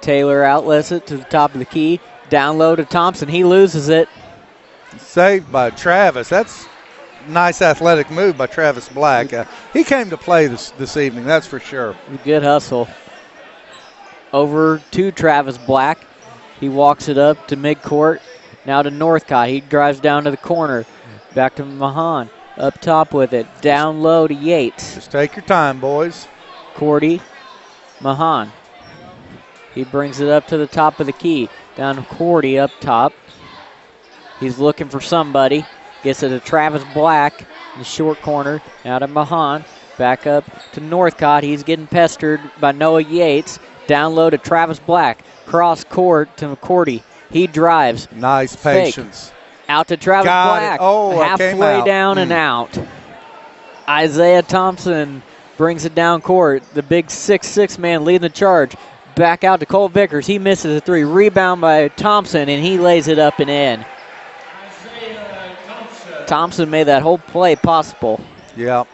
Taylor outlets it to the top of the key. Down low to Thompson. He loses it. Saved by Travis. That's a nice athletic move by Travis Black. He came to play this evening, that's for sure. Good hustle. Over to Travis Black. He walks it up to midcourt. Now to Northcott. He drives down to the corner. Back to Mahan. Up top with it. Down low to Yates. Just take your time, boys. Cordy. Mahan. He brings it up to the top of the key. Down to Cordy up top. He's looking for somebody. Gets it to Travis Black in the short corner. Now to Mahan. Back up to Northcott. He's getting pestered by Noah Yates. Down low to Travis Black. Cross court to Cordy. He drives. Nice patience. Fake. Out to Travis Black. Halfway down and out. Isaiah Thompson brings it down court. The big 6'6" man leading the charge. Back out to Cole Vickers. He misses a 3. Rebound by Thompson, and he lays it up and in. Thompson made that whole play possible. Yeah.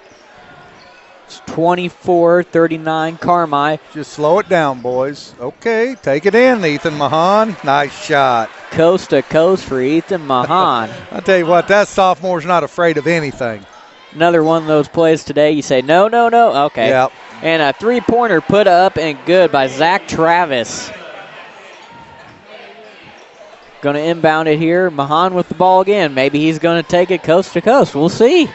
It's 24-39 Carmi. Just slow it down, boys. Okay, take it in, Ethan Mahan. Nice shot. Coast to coast for Ethan Mahan. I'll tell you what, that sophomore's not afraid of anything. Another one of those plays today. You say, no. Okay. Yep. And a 3-pointer put up and good by Zach Travis. Going to inbound it here. Mahan with the ball again. Maybe he's going to take it coast to coast. We'll see.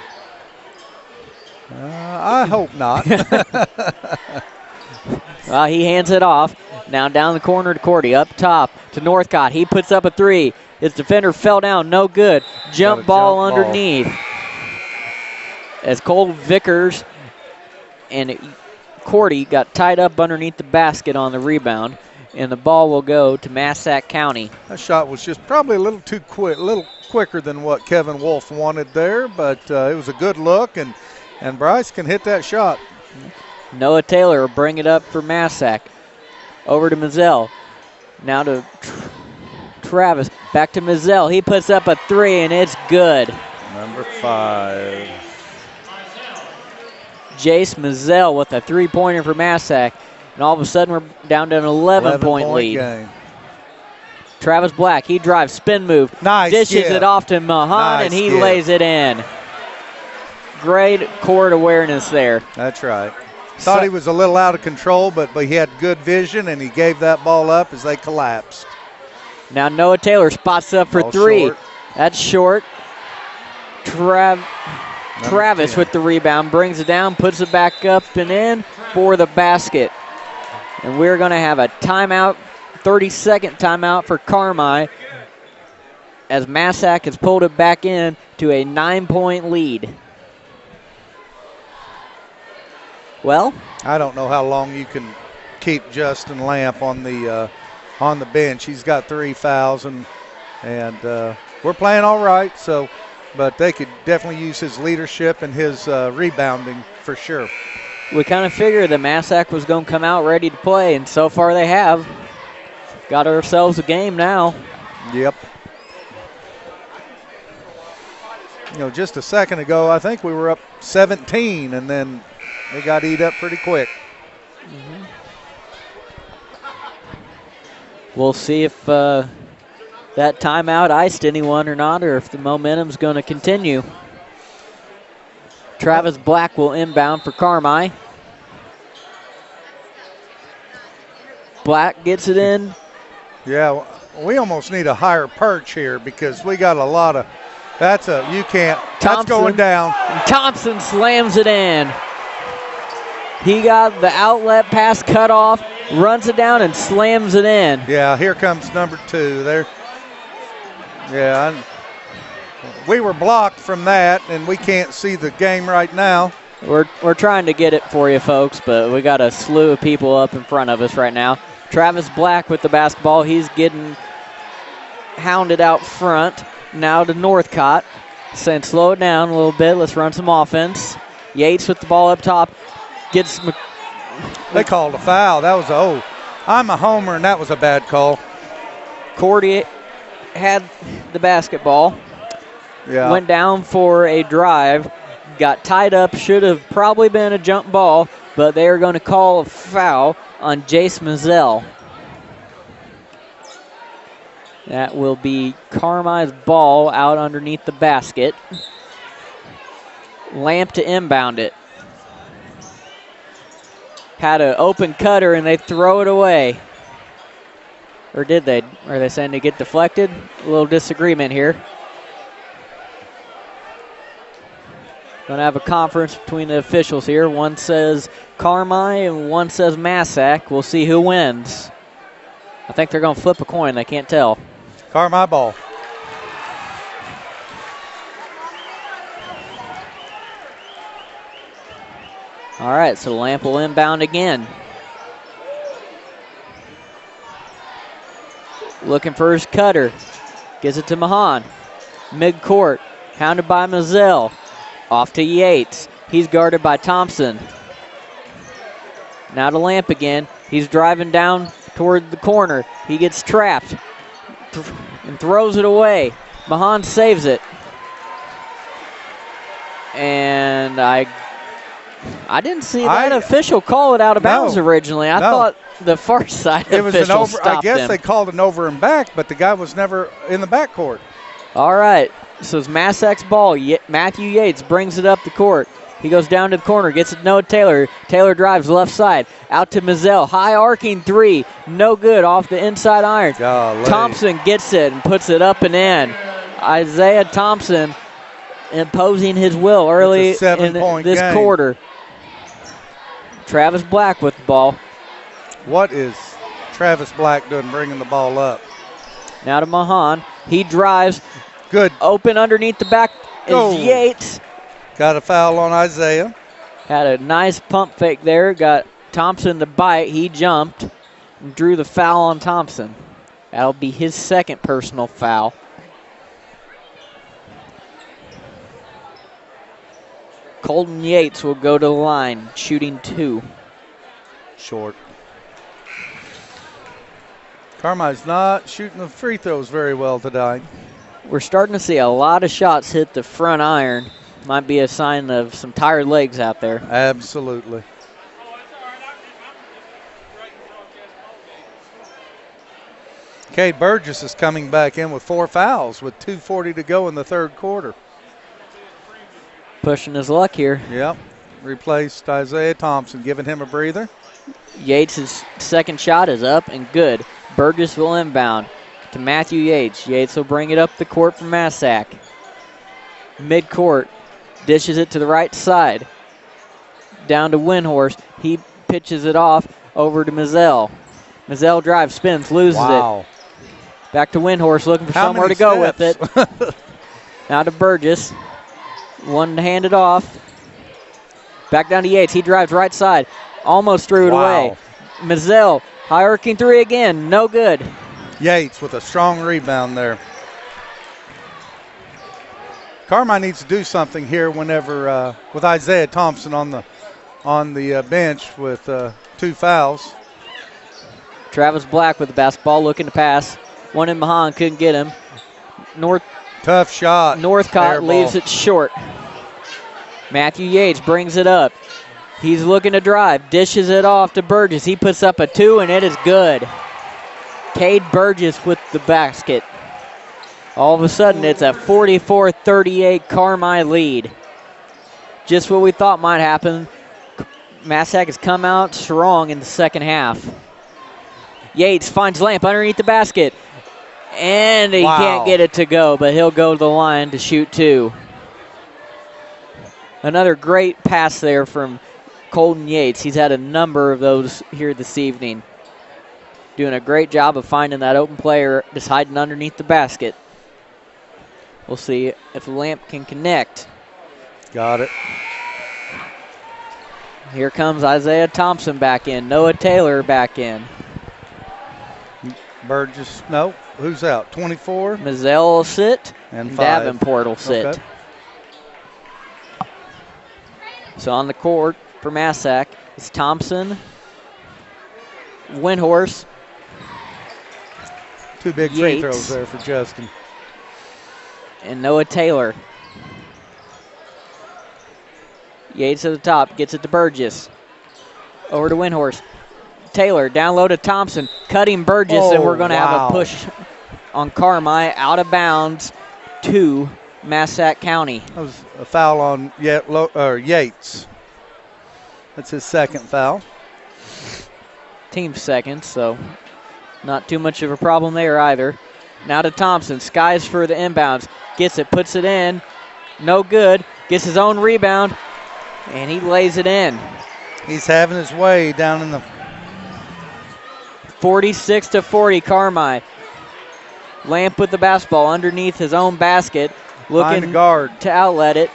I hope not. Well, he hands it off. Now down the corner to Cordy. Up top to Northcott. He puts up a 3. His defender fell down. No good. Jump ball underneath. As Cole Vickers and Cordy got tied up underneath the basket on the rebound, and the ball will go to Massac County. That shot was just probably a little too quick, a little quicker than what Kevin Wolf wanted there, but it was a good look, and Bryce can hit that shot. Noah Taylor will bring it up for Massac. Over to Mazzell. Now to Travis. Back to Mizell. He puts up a 3, and it's good. Number 5. Jace Mizell with a 3-pointer for Massac. And all of a sudden, we're down to an 11-point lead. Game. Travis Black, he drives, spin move. Nice dishes skip. it off to Mahan, and he skip. lays it in. Great court awareness there. That's right. Thought he was a little out of control, but he had good vision, and he gave that ball up as they collapsed. Now Noah Taylor spots up for Ball 3. short. That's short. Travis with the rebound, brings it down, puts it back up and in for the basket. And we're going to have a timeout, 30-second timeout for Carmi, as Massac has pulled it back in to a 9-point lead. Well, I don't know how long you can keep Justin Lamp on the bench. He's got 3 fouls, and we're playing all right. So, but they could definitely use his leadership and his rebounding for sure. we kind of figured that Massac was going to come out ready to play, and so far they have. Got ourselves a game now. Yep. Just a second ago, I think we were up 17, and then they got eat up pretty quick. Mm-hmm. We'll see if that timeout iced anyone or not, or if the momentum's going to continue. Travis Black will inbound for Carmi. Black gets it in. Yeah, we almost need a higher perch here because we got a lot of. That's going down. And Thompson slams it in. He got the outlet pass cut off, runs it down, and slams it in. Yeah, here comes number 2 there. Yeah, we were blocked from that, and we can't see the game right now. We're trying to get it for you folks, but we got a slew of people up in front of us right now. Travis Black with the basketball. He's getting hounded out front. Now to Northcott. Saying slow it down a little bit. Let's run some offense. Yates with the ball up top. They called a foul. That was I'm a homer, and that was a bad call. Cody had the basketball. Yeah. Went down for a drive. Got tied up. Should have probably been a jump ball, but they are going to call a foul on Jace Mizell. That will be Carmi's ball out underneath the basket. Lamp to inbound it. Had an open cutter and they throw it away. Or did they? Are they saying to get deflected? A little disagreement here. Gonna have a conference between the officials here. One says Carmi and one says Massac. We'll see who wins. I think they're gonna flip a coin. I can't tell. Carmi ball. All right, so Lamp will inbound again. Looking for his cutter. Gives it to Mahan. Mid-court. Hounded by Mizell. Off to Yates. He's guarded by Thompson. Now to Lamp again. He's driving down toward the corner. He gets trapped and throws it away. Mahan saves it. And I didn't see that official call it out of bounds originally. I thought the far side official stopped him. They called an over and back, but the guy was never in the backcourt. All right, so it's Massac's ball. Matthew Yates brings it up the court. He goes down to the corner, gets it to Noah Taylor. Taylor drives left side, out to Mizell. High arcing 3, no good, off the inside iron. Golly. Thompson gets it and puts it up and in. Isaiah Thompson imposing his will early in this quarter. Travis Black with the ball. What is Travis Black doing bringing the ball up? Now to Mahan. He drives. Good. Open underneath the back is Yates. Got a foul on Isaiah. Had a nice pump fake there. Got Thompson to bite. He jumped and drew the foul on Thompson. That'll be his second personal foul. Colton Yates will go to the line, shooting 2. Short. Carmi's not shooting the free throws very well tonight. We're starting to see a lot of shots hit the front iron. Might be a sign of some tired legs out there. Absolutely. Cade Burgess is coming back in with 4 fouls with 2:40 to go in the third quarter. Pushing his luck here. Yep. Replaced Isaiah Thompson, giving him a breather. Yates' second shot is up and good. Burgess will inbound to Matthew Yates. Yates will bring it up the court for Massac. Mid-court, dishes it to the right side. Down to Windhorst. He pitches it off over to Mizell. Mizell drives, spins, loses it. Back to Windhorst, looking for somewhere to go with it. Now to Burgess. One to hand it off. Back down to Yates. He drives right side. Almost threw it away. Mizell, high-arcing three again. No good. Yates with a strong rebound there. Carmi needs to do something here whenever with Isaiah Thompson on the bench with 2 fouls. Travis Black with the basketball, looking to pass. One in behind, couldn't get him. Tough shot. Northcott leaves it short. Matthew Yates brings it up. He's looking to drive, dishes it off to Burgess. He puts up a 2, and it is good. Cade Burgess with the basket. All of a sudden, it's a 44-38 Carmi lead. Just what we thought might happen. Massac has come out strong in the second half. Yates finds Lamp underneath the basket. And he can't get it to go, but he'll go to the line to shoot 2. Another great pass there from Colton Yates. He's had a number of those here this evening. Doing a great job of finding that open player just hiding underneath the basket. We'll see if Lamp can connect. Got it. Here comes Isaiah Thompson back in. Noah Taylor back in. Burgess, no. Who's out? 24? Mizell will sit. And 5. Davenport will sit. Okay. So on the court for Massac is Thompson, Windhorst. 2 big free throws there for Justin. And Noah Taylor. Yates at the top, gets it to Burgess. Over to Windhorst. Taylor down low to Thompson, cutting Burgess, and we're going to have a push on Carmi out of bounds to Massac County. That was a foul on Yates. That's his second foul. Team second, so not too much of a problem there either. Now to Thompson, skies for the inbounds, gets it, puts it in, no good, gets his own rebound, and he lays it in. He's having his way down in the 46-40 Carmi. Lamp with the basketball underneath his own basket, looking to outlet it,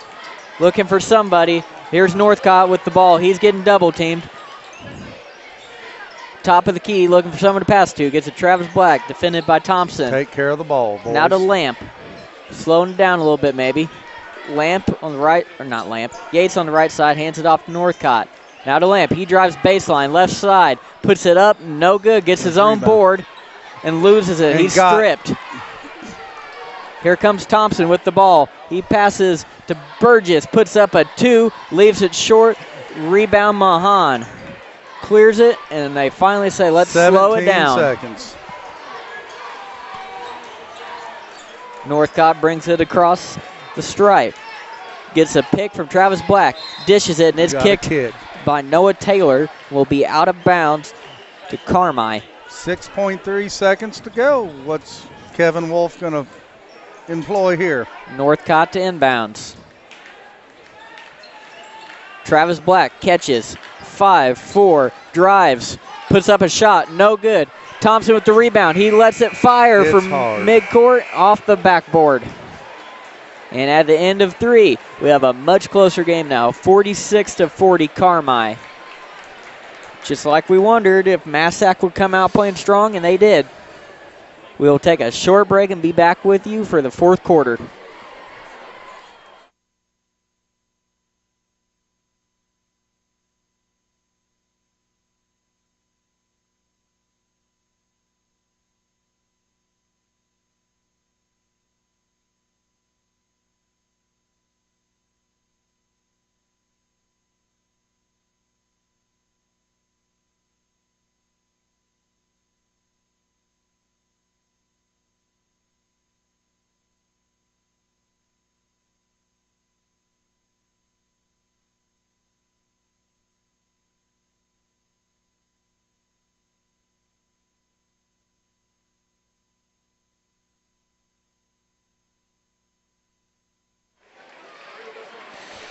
looking for somebody. Here's Northcott with the ball. He's getting double teamed. Top of the key, looking for someone to pass to. Gets it Travis Black, defended by Thompson. Take care of the ball, boys. Now to Lamp. Slowing it down a little bit maybe. Lamp on the right, or not Lamp. Yates on the right side, hands it off to Northcott. Now to Lamp. He drives baseline, left side, puts it up, no good. Gets his own board and loses it. He's stripped. Here comes Thompson with the ball. He passes to Burgess, puts up a 2, leaves it short. Rebound Mahan. Clears it, and they finally say, let's slow it down. 17 seconds. Northcott brings it across the stripe. Gets a pick from Travis Black. Dishes it, and it's kicked by Noah Taylor. Will be out of bounds to Carmi. 6.3 seconds to go. What's Kevin Wolf going to employ here? Northcott to inbounds. Travis Black catches. 5-4, drives, puts up a shot, no good. Thompson with the rebound. He lets it fire from midcourt off the backboard. And at the end of 3, we have a much closer game now, 46-40 Carmi. Just like we wondered if Massac would come out playing strong, and they did. We'll take a short break and be back with you for the fourth quarter.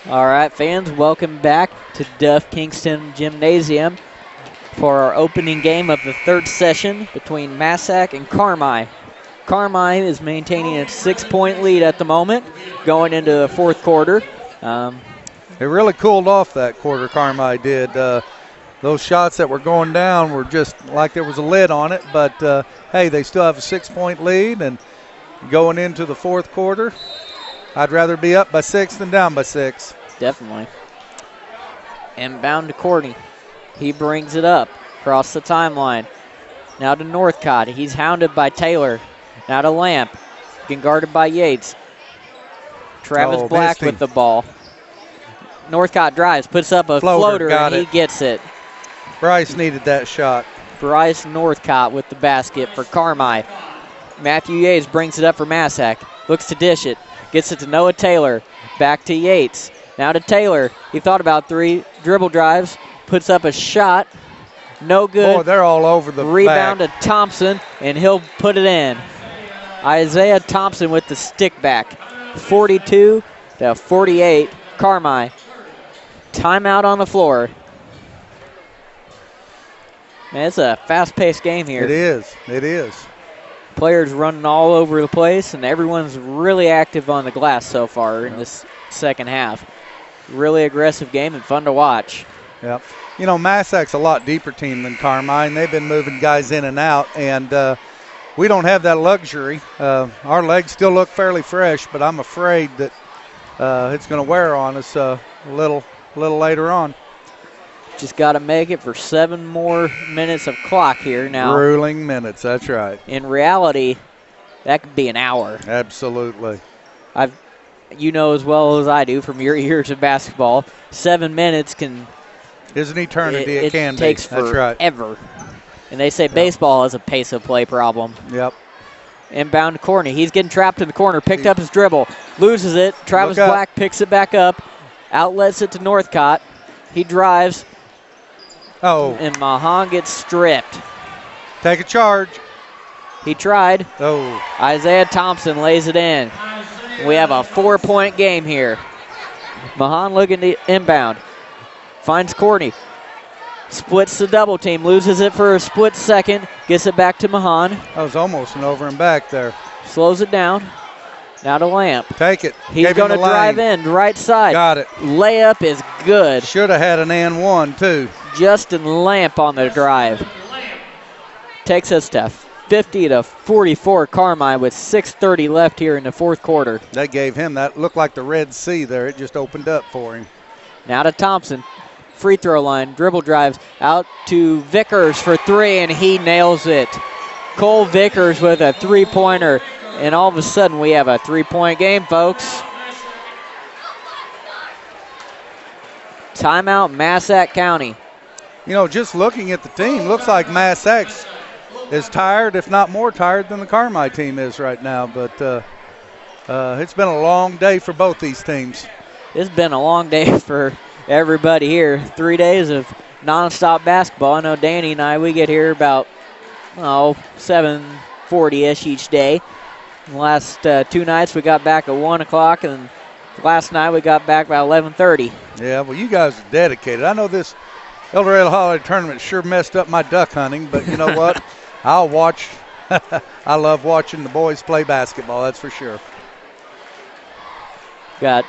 All right, fans, welcome back to Duff Kingston Gymnasium for our opening game of the third session between Massac and Carmi. Carmi is maintaining a 6-point lead at the moment going into the fourth quarter. It really cooled off that quarter, Carmi did. Those shots that were going down were just like there was a lid on it, but hey, they still have a 6-point lead, and going into the fourth quarter, I'd rather be up by 6 than down by 6. Definitely. Inbound to Courtney. He brings it up across the timeline. Now to Northcott. He's hounded by Taylor. Now to Lamp. Getting guarded by Yates. Travis Black with the ball. Northcott drives, puts up a floater, and he gets it. Bryce needed that shot. Bryce Northcott with the basket for Carmi. Matthew Yates brings it up for Massac. Looks to dish it. Gets it to Noah Taylor. Back to Yates. Now to Taylor. He thought about 3. Dribble drives. Puts up a shot. No good. Boy, they're all over the rebound back. to Thompson, and he'll put it in. Isaiah Thompson with the stick back. 42 to 48. Carmi. Timeout on the floor. Man, it's a fast-paced game here. It is. It is. Players running all over the place, and everyone's really active on the glass so far in this second half. Really aggressive game and fun to watch. Yep. You know, Massac's a lot deeper team than Carmi. They've been moving guys in and out, and we don't have that luxury. Our legs still look fairly fresh, but I'm afraid that it's going to wear on us a little later on. Just got to make it for 7 more minutes of clock here now. Grueling minutes, that's right. In reality, that could be an hour. Absolutely. You know as well as I do from your years of basketball, 7 minutes is an eternity. It can takes be. That's forever. Right. And they say baseball has a pace of play problem. Yep. Inbound to Courtney. He's getting trapped in the corner. Picked up his dribble. Loses it. Travis Black picks it back up. Outlets it to Northcott. He drives. Oh. And Mahan gets stripped. Take a charge. He tried. Oh. Isaiah Thompson lays it in. We have a 4-point game here. Mahan looking to inbound. Finds Courtney. Splits the double team. Loses it for a split second. Gets it back to Mahan. That was almost an over and back there. Slows it down. Now to Lamp. Take it. He's going to drive in right side. Got it. Layup is good. Should have had an and one too. Justin Lamp on the drive. Takes us to 50 to 44 Carmi with 6:30 left here in the fourth quarter. That gave him, that looked like the Red Sea there. It just opened up for him. Now to Thompson. Free throw line. Dribble drives out to Vickers for 3, and he nails it. Cole Vickers with a 3-pointer. And all of a sudden, we have a 3-point game, folks. Timeout, Massac County. You know, just looking at the team, looks like Massac is tired, if not more tired than the Carmi team is right now. But it's been a long day for both these teams. It's been a long day for everybody here. 3 days of nonstop basketball. I know Danny and I, we get here about 7:40-ish each day. The last 2 nights we got back at 1 o'clock, and last night we got back about 11:30. Yeah, well, you guys are dedicated. I know this Eldorado Holiday Tournament sure messed up my duck hunting, but you know what? I'll watch. I love watching the boys play basketball, that's for sure. Got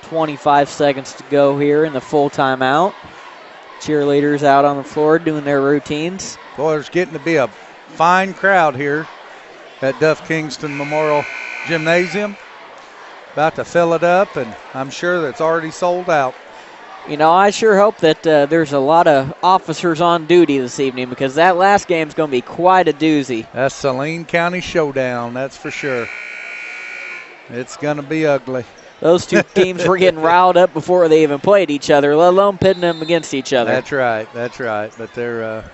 25 seconds to go here in the full timeout. Cheerleaders out on the floor doing their routines. Boy, there's getting to be a fine crowd here at Duff Kingston Memorial Gymnasium. About to fill it up, and I'm sure that's already sold out. You know, I sure hope that there's a lot of officers on duty this evening, because that last game's going to be quite a doozy. That's Saline County Showdown, that's for sure. It's going to be ugly. Those two teams were getting riled up before they even played each other, let alone pitting them against each other. That's right. But they're...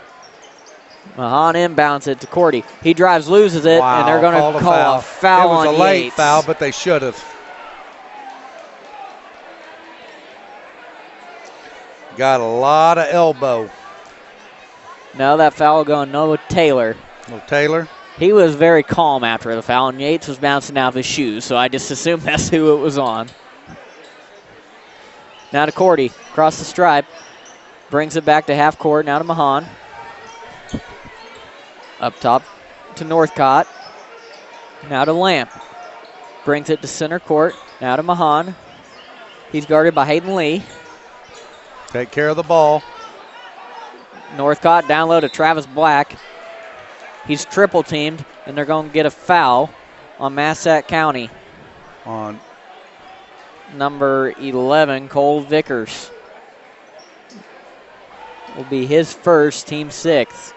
Mahan inbounds it to Cordy. He drives, loses it, and they're going to call a foul on Yates. It was a late foul, but they should have. Got a lot of elbow. No, that foul going Noah Taylor. Well, Taylor? He was very calm after the foul, and Yates was bouncing out of his shoes, so I just assumed that's who it was on. Now to Cody, across the stripe. Brings it back to half court, now to Mahan. Up top to Northcott. Now to Lamp. Brings it to center court, now to Mahan. He's guarded by Hayden Lee. Take care of the ball. Northcott down low to Travis Black. He's triple teamed, and they're going to get a foul on Massac County. On number 11, Cole Vickers. Will be his first, team sixth.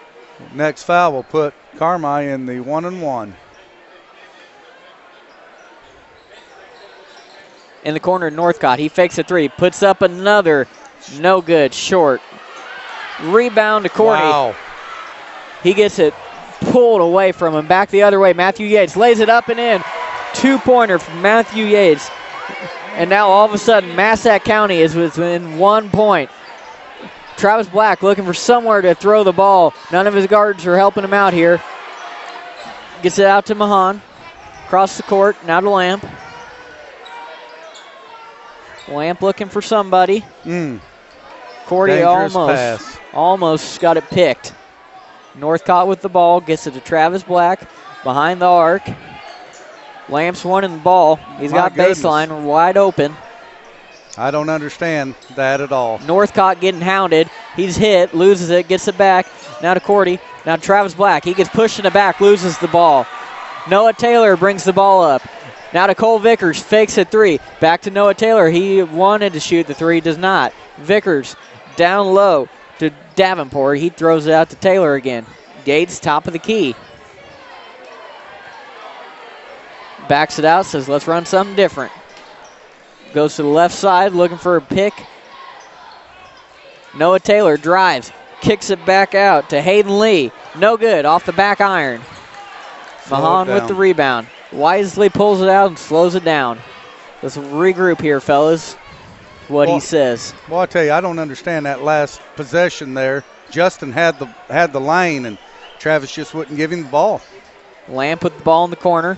Next foul will put Carmi in the 1-and-1. In the corner, Northcott. He fakes a three, puts up another, no good, short. Rebound to Cordy. Wow. He gets it pulled away from him. Back the other way. Matthew Yates lays it up and in. 2-pointer from Matthew Yates. And now all of a sudden, Massac County is within 1 point. Travis Black looking for somewhere to throw the ball. None of his guards are helping him out here. Gets it out to Mahan. Across the court. Now to Lamp. Lamp looking for somebody. Cordy almost got it picked. Northcott with the ball, gets it to Travis Black behind the arc. Lamp's wanting the ball. He's got baseline wide open. I don't understand that at all. Northcott getting hounded. He's hit, loses it, gets it back. Now to Cordy. Now to Travis Black. He gets pushed in the back, loses the ball. Noah Taylor brings the ball up. Now to Cole Vickers, fakes a three. Back to Noah Taylor. He wanted to shoot the three, does not. Vickers down low to Davenport. He throws it out to Taylor again. Gates, top of the key. Backs it out, says let's run something different. Goes to the left side, looking for a pick. Noah Taylor drives, kicks it back out to Hayden Lee. No good, off the back iron. Mahan with the rebound. Wisely pulls it out and slows it down. Let's regroup here, fellas. He says. Well, I tell you, I don't understand that last possession there. Justin had the lane, and Travis just wouldn't give him the ball. Lamp with the ball in the corner.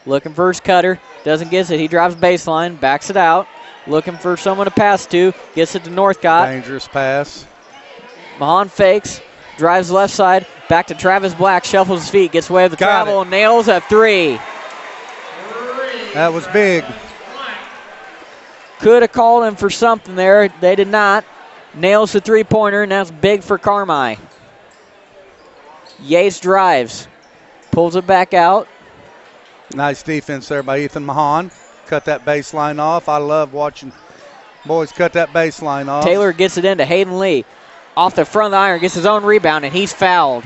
Looking for his cutter. Doesn't get it. He drives baseline. Backs it out. Looking for someone to pass to. Gets it to Northcott. Dangerous pass. Mahan fakes. Drives left side. Back to Travis Black. Shuffles his feet. Gets away with the travel. Nails a three. That was big. Could have called him for something there. They did not. Nails the three-pointer, and that's big for Carmi. Yates drives. Pulls it back out. Nice defense there by Ethan Mahan. Cut that baseline off. I love watching boys cut that baseline off. Taylor gets it into Hayden Lee. Off the front of the iron, gets his own rebound, and he's fouled.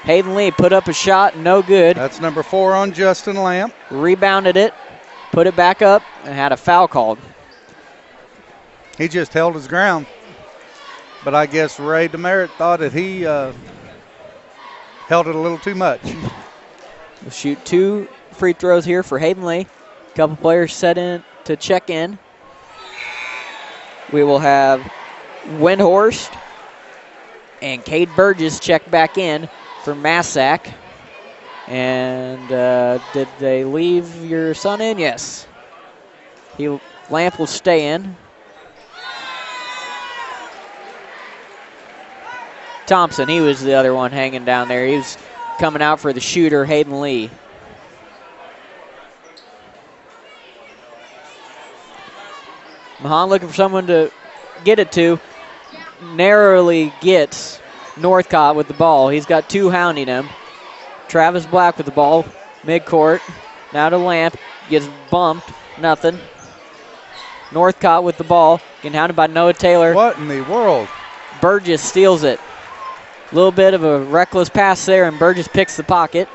Hayden Lee put up a shot, no good. That's number 4 on Justin Lamp. Rebounded it, put it back up, and had a foul called. He just held his ground. But I guess Ray DeMeritt thought that he held it a little too much. We'll shoot 2 free throws here for Hayden Lee. A couple players set in to check in. We will have Windhorst and Cade Burgess check back in for Massac. And did they leave your son in? Yes. Lamp will stay in. Thompson, he was the other one hanging down there. He was coming out for the shooter, Hayden Lee. Mahan looking for someone to get it to. Narrowly gets Northcott with the ball. He's got 2 hounding him. Travis Black with the ball, midcourt. Now to Lamp. Gets bumped. Nothing. Northcott with the ball. Getting hounded by Noah Taylor. What in the world? Burgess steals it. A little bit of a reckless pass there, and Burgess picks the pocket.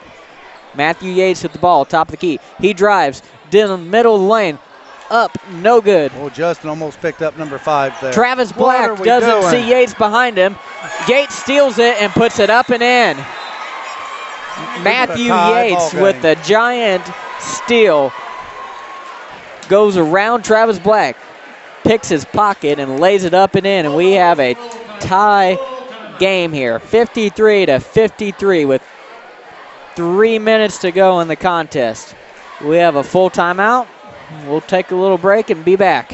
Matthew Yates with the ball, top of the key. He drives. In the middle of the lane. Up, no good. Oh, Justin almost picked up number 5 there. Travis Black doesn't see Yates behind him. Yates steals it and puts it up and in. Matthew Yates with the giant steal. Goes around Travis Black. Picks his pocket and lays it up and in. And we have a tie game here. 53-53 with 3 minutes to go in the contest. We have a full timeout. We'll take a little break and be back.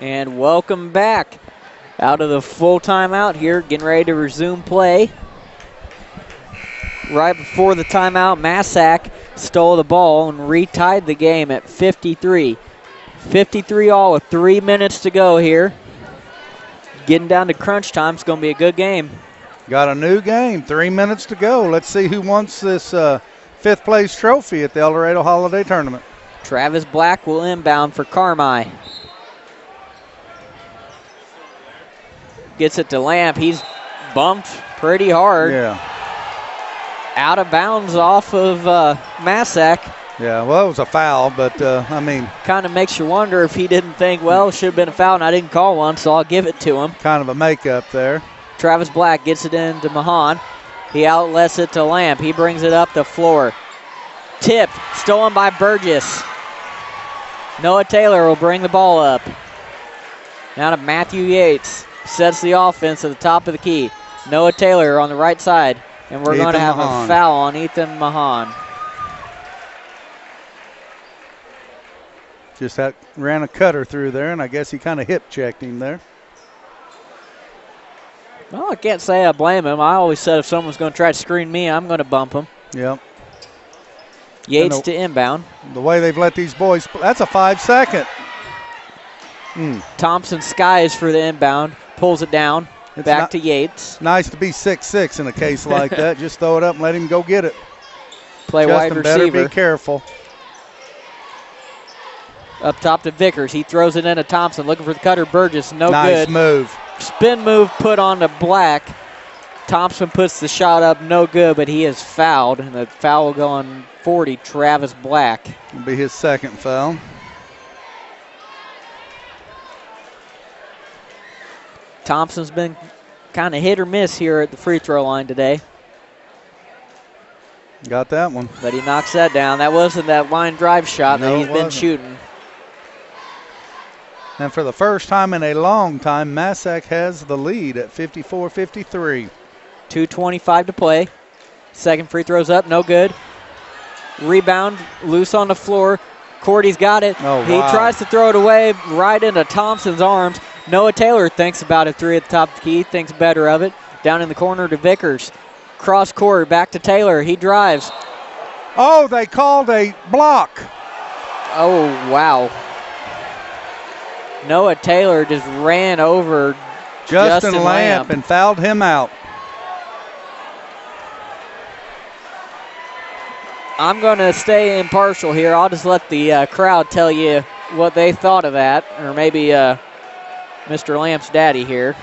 And welcome back out of the full timeout here, getting ready to resume play. Right before the timeout, Massac stole the ball and retied the game at 53. 53 all with 3 minutes to go here. Getting down to crunch time. It's going to be a good game. Got a new game, 3 minutes to go. Let's see who wants this fifth place trophy at the Eldorado Holiday Tournament. Travis Black will inbound for Carmi. Gets it to Lamp. He's bumped pretty hard. Yeah. Out of bounds off of Massac. Yeah, well, it was a foul, but, kind of makes you wonder if he didn't think, well, it should have been a foul, and I didn't call one, so I'll give it to him. Kind of a makeup there. Travis Black gets it into Mahan. He outlets it to Lamp. He brings it up the floor. Tipped, stolen by Burgess. Noah Taylor will bring the ball up. Now to Matthew Yates. Sets the offense at the top of the key. Noah Taylor on the right side. And we're going to have a foul on Ethan Mahan. Just ran a cutter through there, and I guess he kind of hip checked him there. Well, I can't say I blame him. I always said if someone's going to try to screen me, I'm going to bump him. Yep. Yates to inbound. The way they've let these boys, that's a 5-second. Thompson skies for the inbound, pulls it down, back to Yates. Nice to be 6'6" in a case like that. Just throw it up and let him go get it. Play wide receiver. Better be careful. Up top to Vickers. He throws it into Thompson, looking for the cutter. Burgess, no good. Nice move. Spin move put on to Black. Thompson puts the shot up, no good, but he is fouled, and the foul will go on 40, Travis Black. It'll be his second foul. Thompson's been kind of hit or miss here at the free throw line today. Got that one. But he knocks that down. That wasn't that line drive shot that he's been shooting. And for the first time in a long time, Massac has the lead at 54-53. 2:25 to play. Second free throw's up, no good. Rebound, loose on the floor. Cody's got it. Oh, he tries to throw it away right into Thompson's arms. Noah Taylor thinks about it, three at the top of the key, thinks better of it. Down in the corner to Vickers. Cross court, back to Taylor. He drives. Oh, they called a block. Oh, wow. Noah Taylor just ran over Justin Lamp and fouled him out. I'm going to stay impartial here. I'll just let the crowd tell you what they thought of that, or maybe Mr. Lamp's daddy here.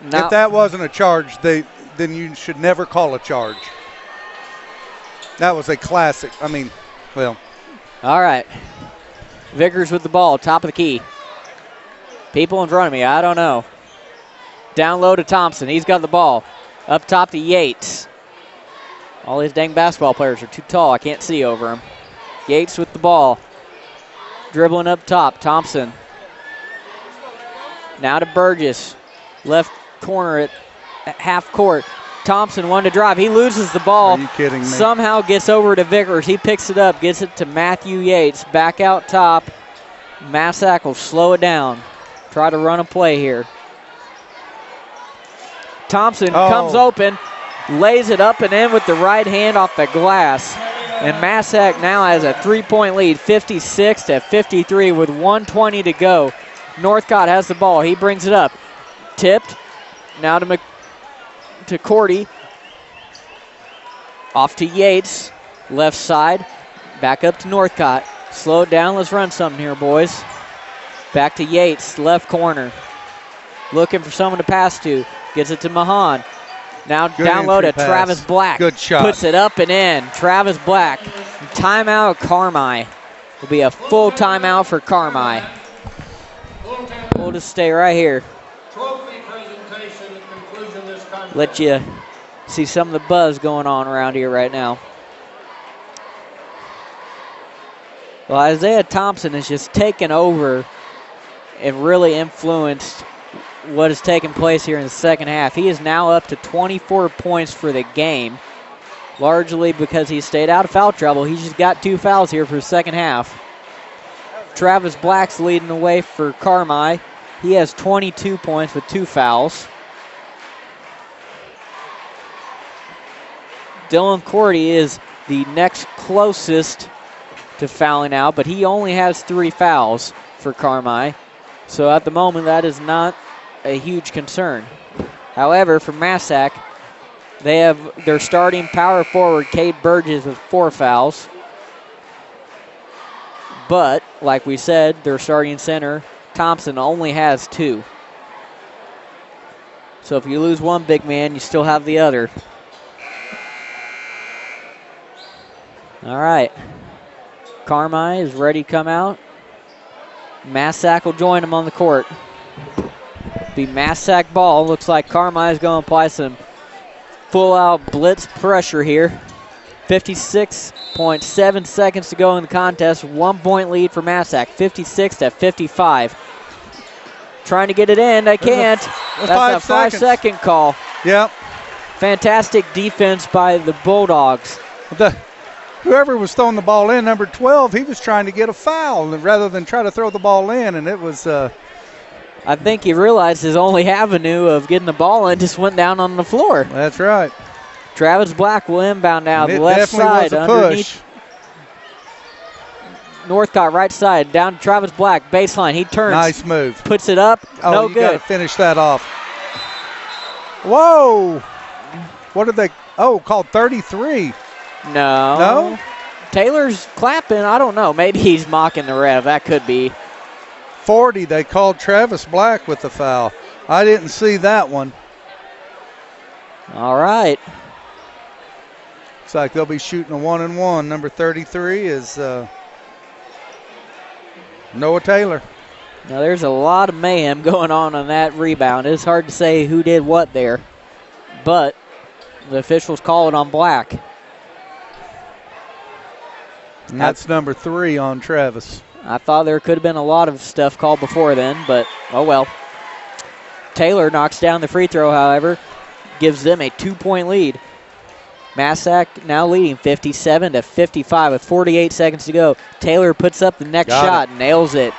If that wasn't a charge, then you should never call a charge. That was a classic. All right. Vickers with the ball, top of the key. People in front of me, I don't know. Down low to Thompson. He's got the ball. Up top to Yates. All these dang basketball players are too tall. I can't see over them. Yates with the ball. Dribbling up top. Thompson. Now to Burgess. Left corner at half court. Thompson wanted to drive. He loses the ball. Are you kidding me? Somehow gets over to Vickers. He picks it up. Gets it to Matthew Yates. Back out top. Massac will slow it down. Try to run a play here. Thompson comes open, lays it up and in with the right hand off the glass. And Massac now has a 3-point lead, 56-53 with 1:20 to go. Northcott has the ball. He brings it up. Tipped. Now to Cody. Off to Yates. Left side. Back up to Northcott. Slow it down. Let's run something here, boys. Back to Yates. Left corner. Looking for someone to pass to. Gets it to Mahan. Now down low to Travis Black. Good shot. Puts it up and in. Travis Black. Timeout Carmi. Will be a full timeout for Carmi. We'll just stay right here. Trophy presentation at conclusion of this contest. Let you see some of the buzz going on around here right now. Well, Isaiah Thompson has just taken over and really influenced what has taken place here in the second half. He is now up to 24 points for the game. largely because he stayed out of foul trouble. He's just got 2 fouls here for the second half. Travis Black's leading the way for Carmi. He has 22 points with 2 fouls. Dylan Cordy is the next closest to fouling out, but he only has 3 fouls for Carmi. So at the moment, that is not a huge concern. However, for Massac, they have their starting power forward, Cade Burgess, with 4 fouls. But, like we said, their starting center, Thompson, only has 2. So if you lose one big man, you still have the other. All right. Carmi is ready to come out. Massac will join him on the court. Be Massac ball. Looks like Carmi is going to apply some full-out blitz pressure here. 56.7 seconds to go in the contest. 1-point lead for Massac, 56-55. Trying to get it in. They can't. That's a 5-second call. Yep. Fantastic defense by the Bulldogs. Whoever was throwing the ball in, number 12, he was trying to get a foul rather than try to throw the ball in, and it was... I think he realized his only avenue of getting the ball in just went down on the floor. That's right. Travis Black will inbound now, the left side underneath. Northcott right side, down to Travis Black, baseline. He turns. Nice move. Puts it up, no you good. Got to finish that off. Whoa! What did they? Oh, called 33. No. No? Taylor's clapping. I don't know. Maybe he's mocking the ref. That could be. 40. They called Travis Black with the foul. I didn't see that one. All right. Looks like they'll be shooting a 1-and-1. Number 33 is Noah Taylor. Now there's a lot of mayhem going on that rebound. It's hard to say who did what there, but the officials call it on Black. And that's number 3 on Travis. I thought there could have been a lot of stuff called before then, but oh well. Taylor knocks down the free throw, however, gives them a 2-point lead. Massac now leading 57-55 with 48 seconds to go. Taylor puts up the next shot, nails it.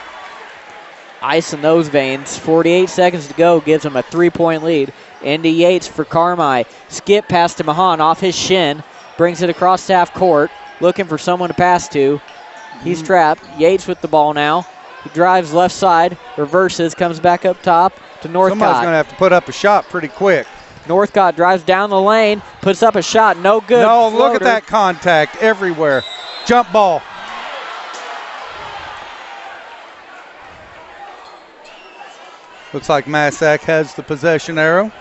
Ice in those veins. 48 seconds to go, gives him a 3-point lead. Indy Yates for Carmi. Skip past to Mahan off his shin, brings it across half court, looking for someone to pass to. He's trapped. Yates with the ball now. He drives left side, reverses, comes back up top to Northcott. Somebody's going to have to put up a shot pretty quick. Northcott drives down the lane, puts up a shot, no good. No, floater. Look at that contact everywhere. Jump ball. Looks like Massac has the possession arrow.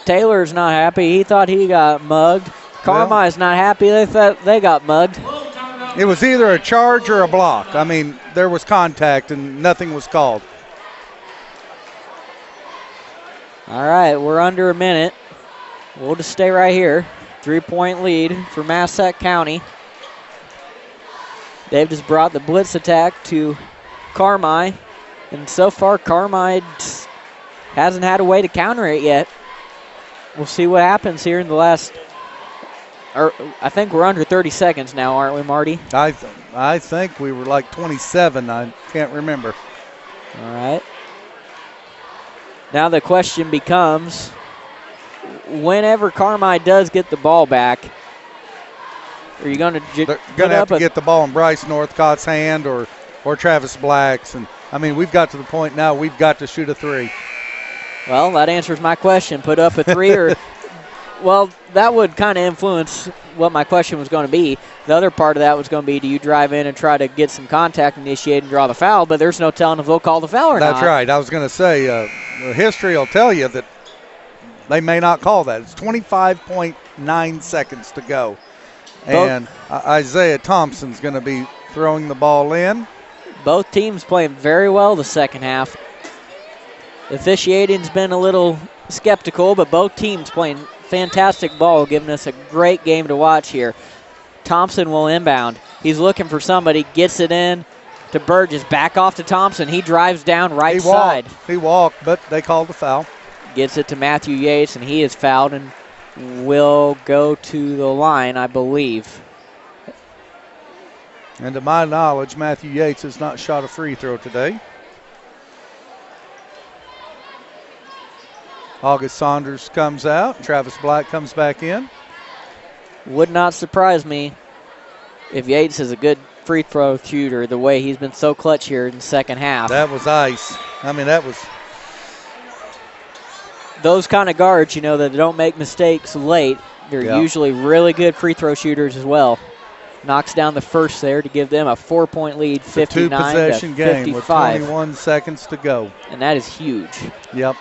Taylor's not happy. He thought he got mugged. Carmi's not happy. They thought they got mugged. It was either a charge or a block. I mean, there was contact and nothing was called. All right, we're under a minute. We'll just stay right here. 3-point lead for Massac County. They've just brought the blitz attack to Carmi, and so far Carmi hasn't had a way to counter it yet. We'll see what happens here in the last. I think we're under 30 seconds now, aren't we, Marty? I think we were like 27. I can't remember. All right. Now the question becomes, whenever Carmi does get the ball back, are you going to They're going to have to get the ball in Bryce Northcott's hand or Travis Black's? And I mean, we've got to the point now we've got to shoot a 3. Well, that answers my question. Put up a 3 or well, that would kind of influence what my question was going to be. The other part of that was going to be, do you drive in and try to get some contact, initiate, and draw the foul? But there's no telling if they'll call the foul or not. That's right. I was going to say, history will tell you that they may not call that. It's 25.9 seconds to go. And Isaiah Thompson's going to be throwing the ball in. Both teams playing very well the second half. The officiating's been a little skeptical, but both teams playing fantastic ball, giving us a great game to watch here. Thompson will inbound. He's looking for somebody, gets it in to Burgess, back off to Thompson. He drives down right side. He walked, but they called the foul. Gets it to Matthew Yates, and he is fouled, and will go to the line, I believe. And to my knowledge, Matthew Yates has not shot a free throw today. August Saunders comes out. Travis Black comes back in. Would not surprise me if Yates is a good free throw shooter the way he's been so clutch here in the second half. That was ice. I mean, that was... Those kind of guards, you know, that don't make mistakes late, they're usually really good free throw shooters as well. Knocks down the first there to give them a 4-point lead, 59 to 55. Two-possession game with 21 seconds to go. And that is huge. Yep.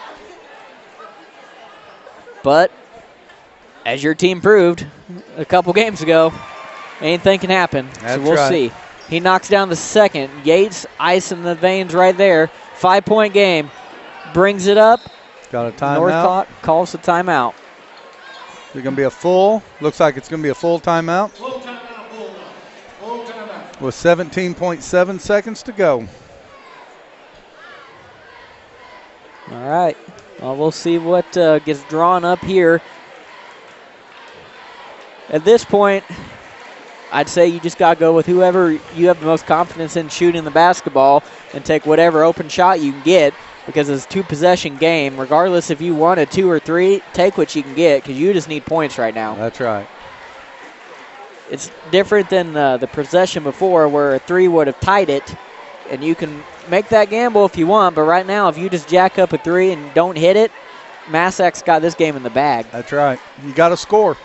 But as your team proved a couple games ago, anything can happen. That's so we'll see. He knocks down the second. Yates, ice in the veins right there. 5-point game. Brings it up. Got a timeout. Northcott calls the timeout. Is it going to be a full? Looks like it's going to be a full timeout. Full timeout, full timeout. With 17.7 seconds to go. All right. Well, we'll see what gets drawn up here. At this point, I'd say you just got to go with whoever you have the most confidence in shooting the basketball and take whatever open shot you can get, because it's a two-possession game. Regardless if you won a 2 or 3, take what you can get, because you just need points right now. That's right. It's different than the possession before where a 3 would have tied it, and you can make that gamble if you want, but right now if you just jack up a 3 and don't hit it, Massac's got this game in the bag. That's right. You got to score.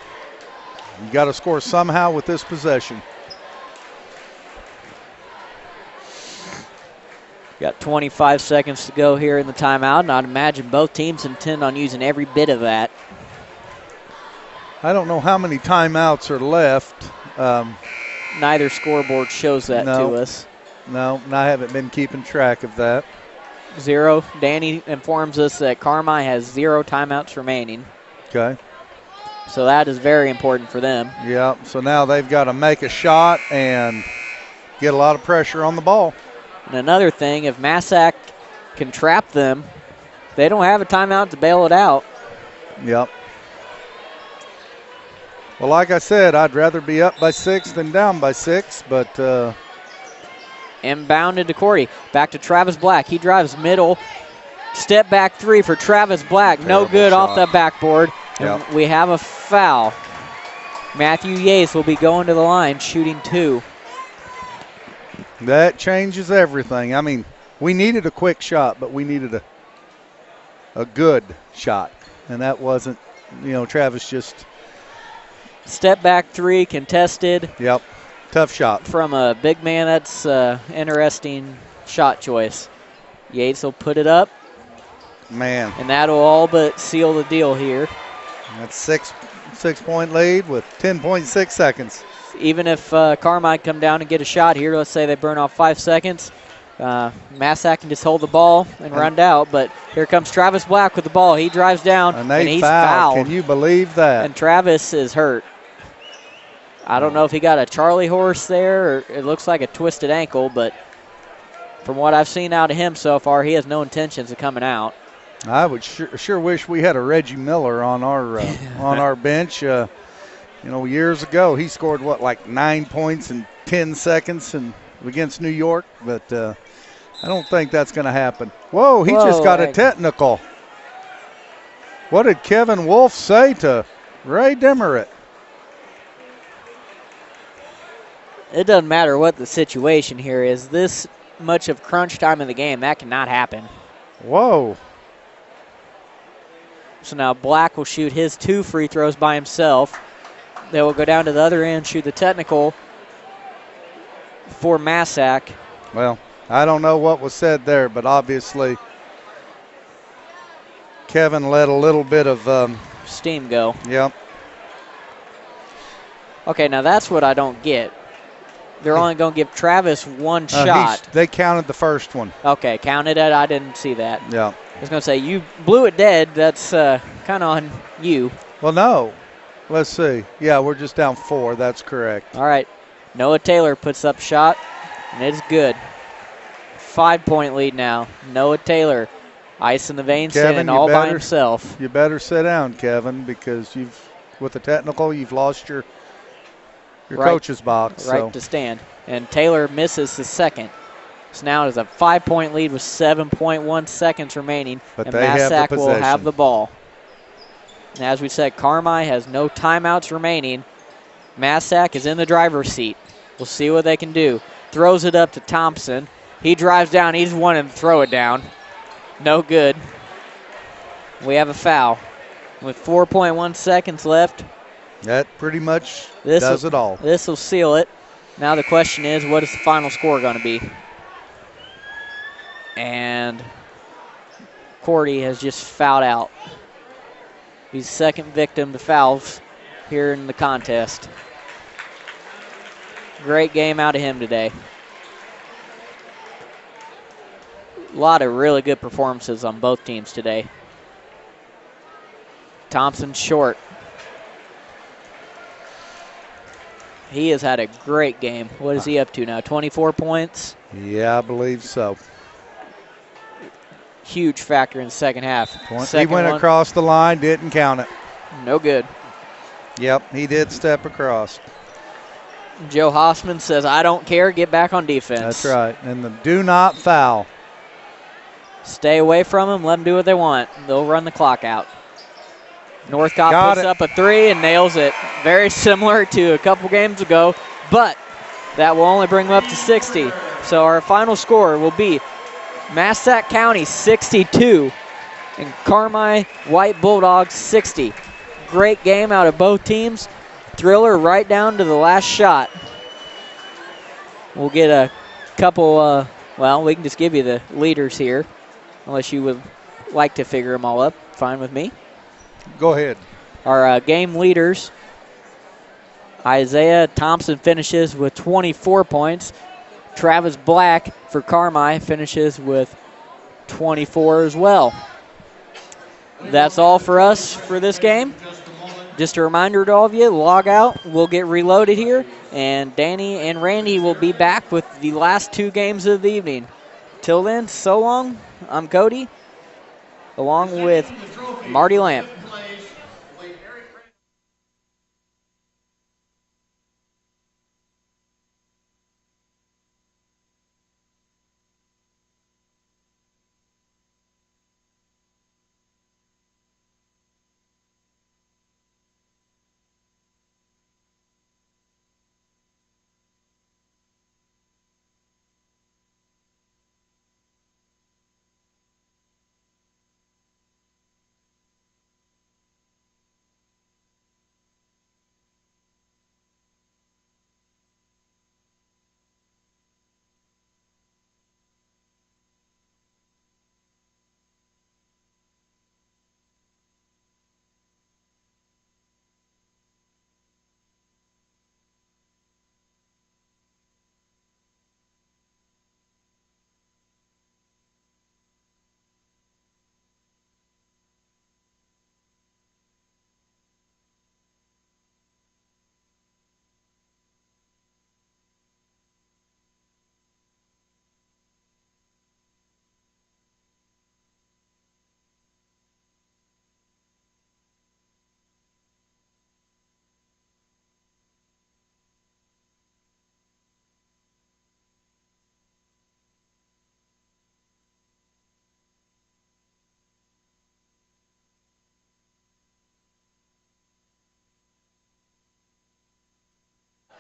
You got to score somehow with this possession. Got 25 seconds to go here in the timeout, and I'd imagine both teams intend on using every bit of that. I don't know how many timeouts are left. Neither scoreboard shows that to us. No, I haven't been keeping track of that. 0. Danny informs us that Carmi has 0 timeouts remaining. Okay. So that is very important for them. Yeah, so now they've got to make a shot and get a lot of pressure on the ball. And another thing, if Massac can trap them, they don't have a timeout to bail it out. Yep. Well, like I said, I'd rather be up by 6 than down by 6, but... Inbounded to Cody. Back to Travis Black. He drives middle. Step back 3 for Travis Black. No good shot. off the backboard. And we have a foul. Matthew Yates will be going to the line, shooting 2. That changes everything. I mean, we needed a quick shot, but we needed a good shot. And that wasn't, Travis just... Step back 3, contested. Yep, tough shot. From a big man, that's interesting shot choice. Yates will put it up. Man. And that'll all but seal the deal here. That's six-point lead with 10.6 seconds. Even if Carmi come down and get a shot here, let's say they burn off 5 seconds, Massac can just hold the ball and run out. But here comes Travis Black with the ball. He drives down, and he's fouled. Can you believe that? And Travis is hurt. I don't know if he got a Charlie horse there, or it looks like a twisted ankle, but from what I've seen out of him so far, he has no intentions of coming out. I would sure wish we had a Reggie Miller on our on our bench. Years ago he scored like 9 points in 10 seconds against New York, but I don't think that's going to happen. Whoa, he just got a technical. What did Kevin Wolf say to Ray Demerett? It doesn't matter what the situation here is. This much of crunch time in the game, that cannot happen. Whoa. So now Black will shoot his 2 free throws by himself. They will go down to the other end, shoot the technical for Massac. Well, I don't know what was said there, but obviously Kevin let a little bit of steam go. Yep. Okay, now that's what I don't get. They're only going to give Travis 1 shot. They counted the first one. Okay, counted it. I didn't see that. Yeah. I was going to say, you blew it dead. That's kind of on you. Well, no. Let's see. Yeah, we're just down 4. That's correct. All right. Noah Taylor puts up shot, and it's good. 5-point lead now. Noah Taylor, ice in the veins, Kevin, all by himself. You better sit down, Kevin, because you've with a technical, you've lost your right, coach's box. right So to stand. And Taylor misses the second. So now it's a 5-point lead with 7.1 seconds remaining. But and they have the Massac will have possession. the ball. And as we said, Carmi has no timeouts remaining. Massac is in the driver's seat. We'll see what they can do. Throws it up to Thompson. He drives down. He's wanting to throw it down. No good. We have a foul. With 4.1 seconds left. That pretty much does it all. This will seal it. Now the question is, what is the final score going to be? And Cody has just fouled out. He's second victim to fouls here in the contest. Great game out of him today. A lot of really good performances on both teams today. Thompson short. He has had a great game. What is he up to now? 24 points? Yeah, I believe so. Huge factor in the second half. He went across the line, didn't count it. No good. Yep, he did step across. Joe Hossman says, I don't care, get back on defense. That's right, and the do not foul. Stay away from them, let them do what they want. They'll run the clock out. Northcott puts up a three and nails it. Very similar to a couple games ago, but that will only bring them up to 60. So our final score will be Massac County 62 and Carmi White Bulldogs 60. Great game out of both teams. Thriller right down to the last shot. We'll get a couple, well, we can just give you the leaders here, unless you would like to figure them all up. Fine with me. Go ahead. Our game leaders, Isaiah Thompson finishes with 24 points. Travis Black for Carmi finishes with 24 as well. That's all for us for this game. Just a reminder to all of you, log out. We'll get reloaded here, and Danny and Randy will be back with the last two games of the evening. Till then, so long. I'm Cody, along with Marty Lamp.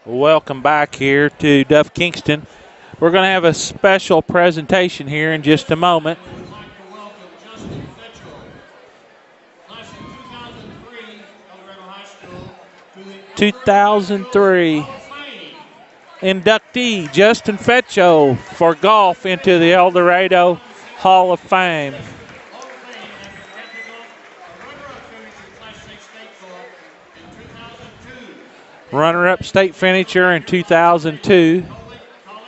Welcome back here to Duff Kingston. We're going to have a special presentation here in just a moment. We'd like to welcome Justin Fetchel, class of 2003, Eldorado High School, to the 2003 Hall of Fame. inductee Justin Fetcho for golf into the Eldorado Hall of Fame. Hall of Fame after wrapping up a runner-up finish in Class 6 state court in 2002. Runner-up state finisher in 2002. College,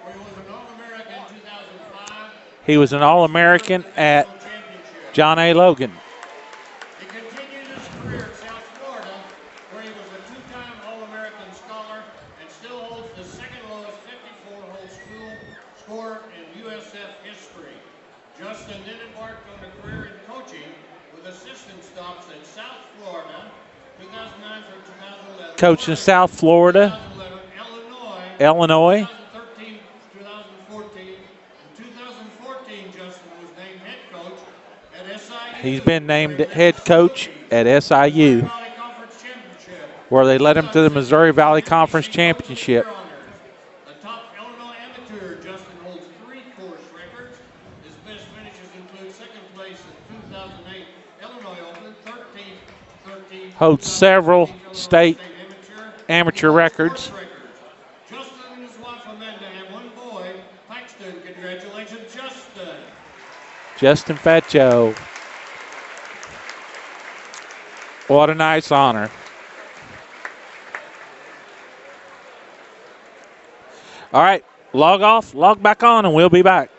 where he was an All-American in 2005. He was an All-American at Championship. John A. Logan. He continued his career at South Florida, where he was a two-time All-American scholar and still holds the second lowest 54-hole school score in USF history. Justin then embarked on a career in coaching with assistant stops in South Florida, 2009 through 2011. Coached in South Florida, 2011, Illinois. 2013 2014. In 2014, Justin was named head coach at SIU. He's been named where he led head the coach Smokies at to the SIU, Missouri Valley Conference Championship. where they led him to the Missouri Valley Conference SEC Coach of the Year Championship. honors. A top Illinois amateur, Justin holds 3 course records. His best finishes include second place at 2008 Illinois Open, 13th, Holds several state amateur He holds records. course records. Justin and his wife Amanda have one boy, Paxton. Congratulations, Justin. Justin Fat Joe. What a nice honor. All right, log off, log back on, and we'll be back.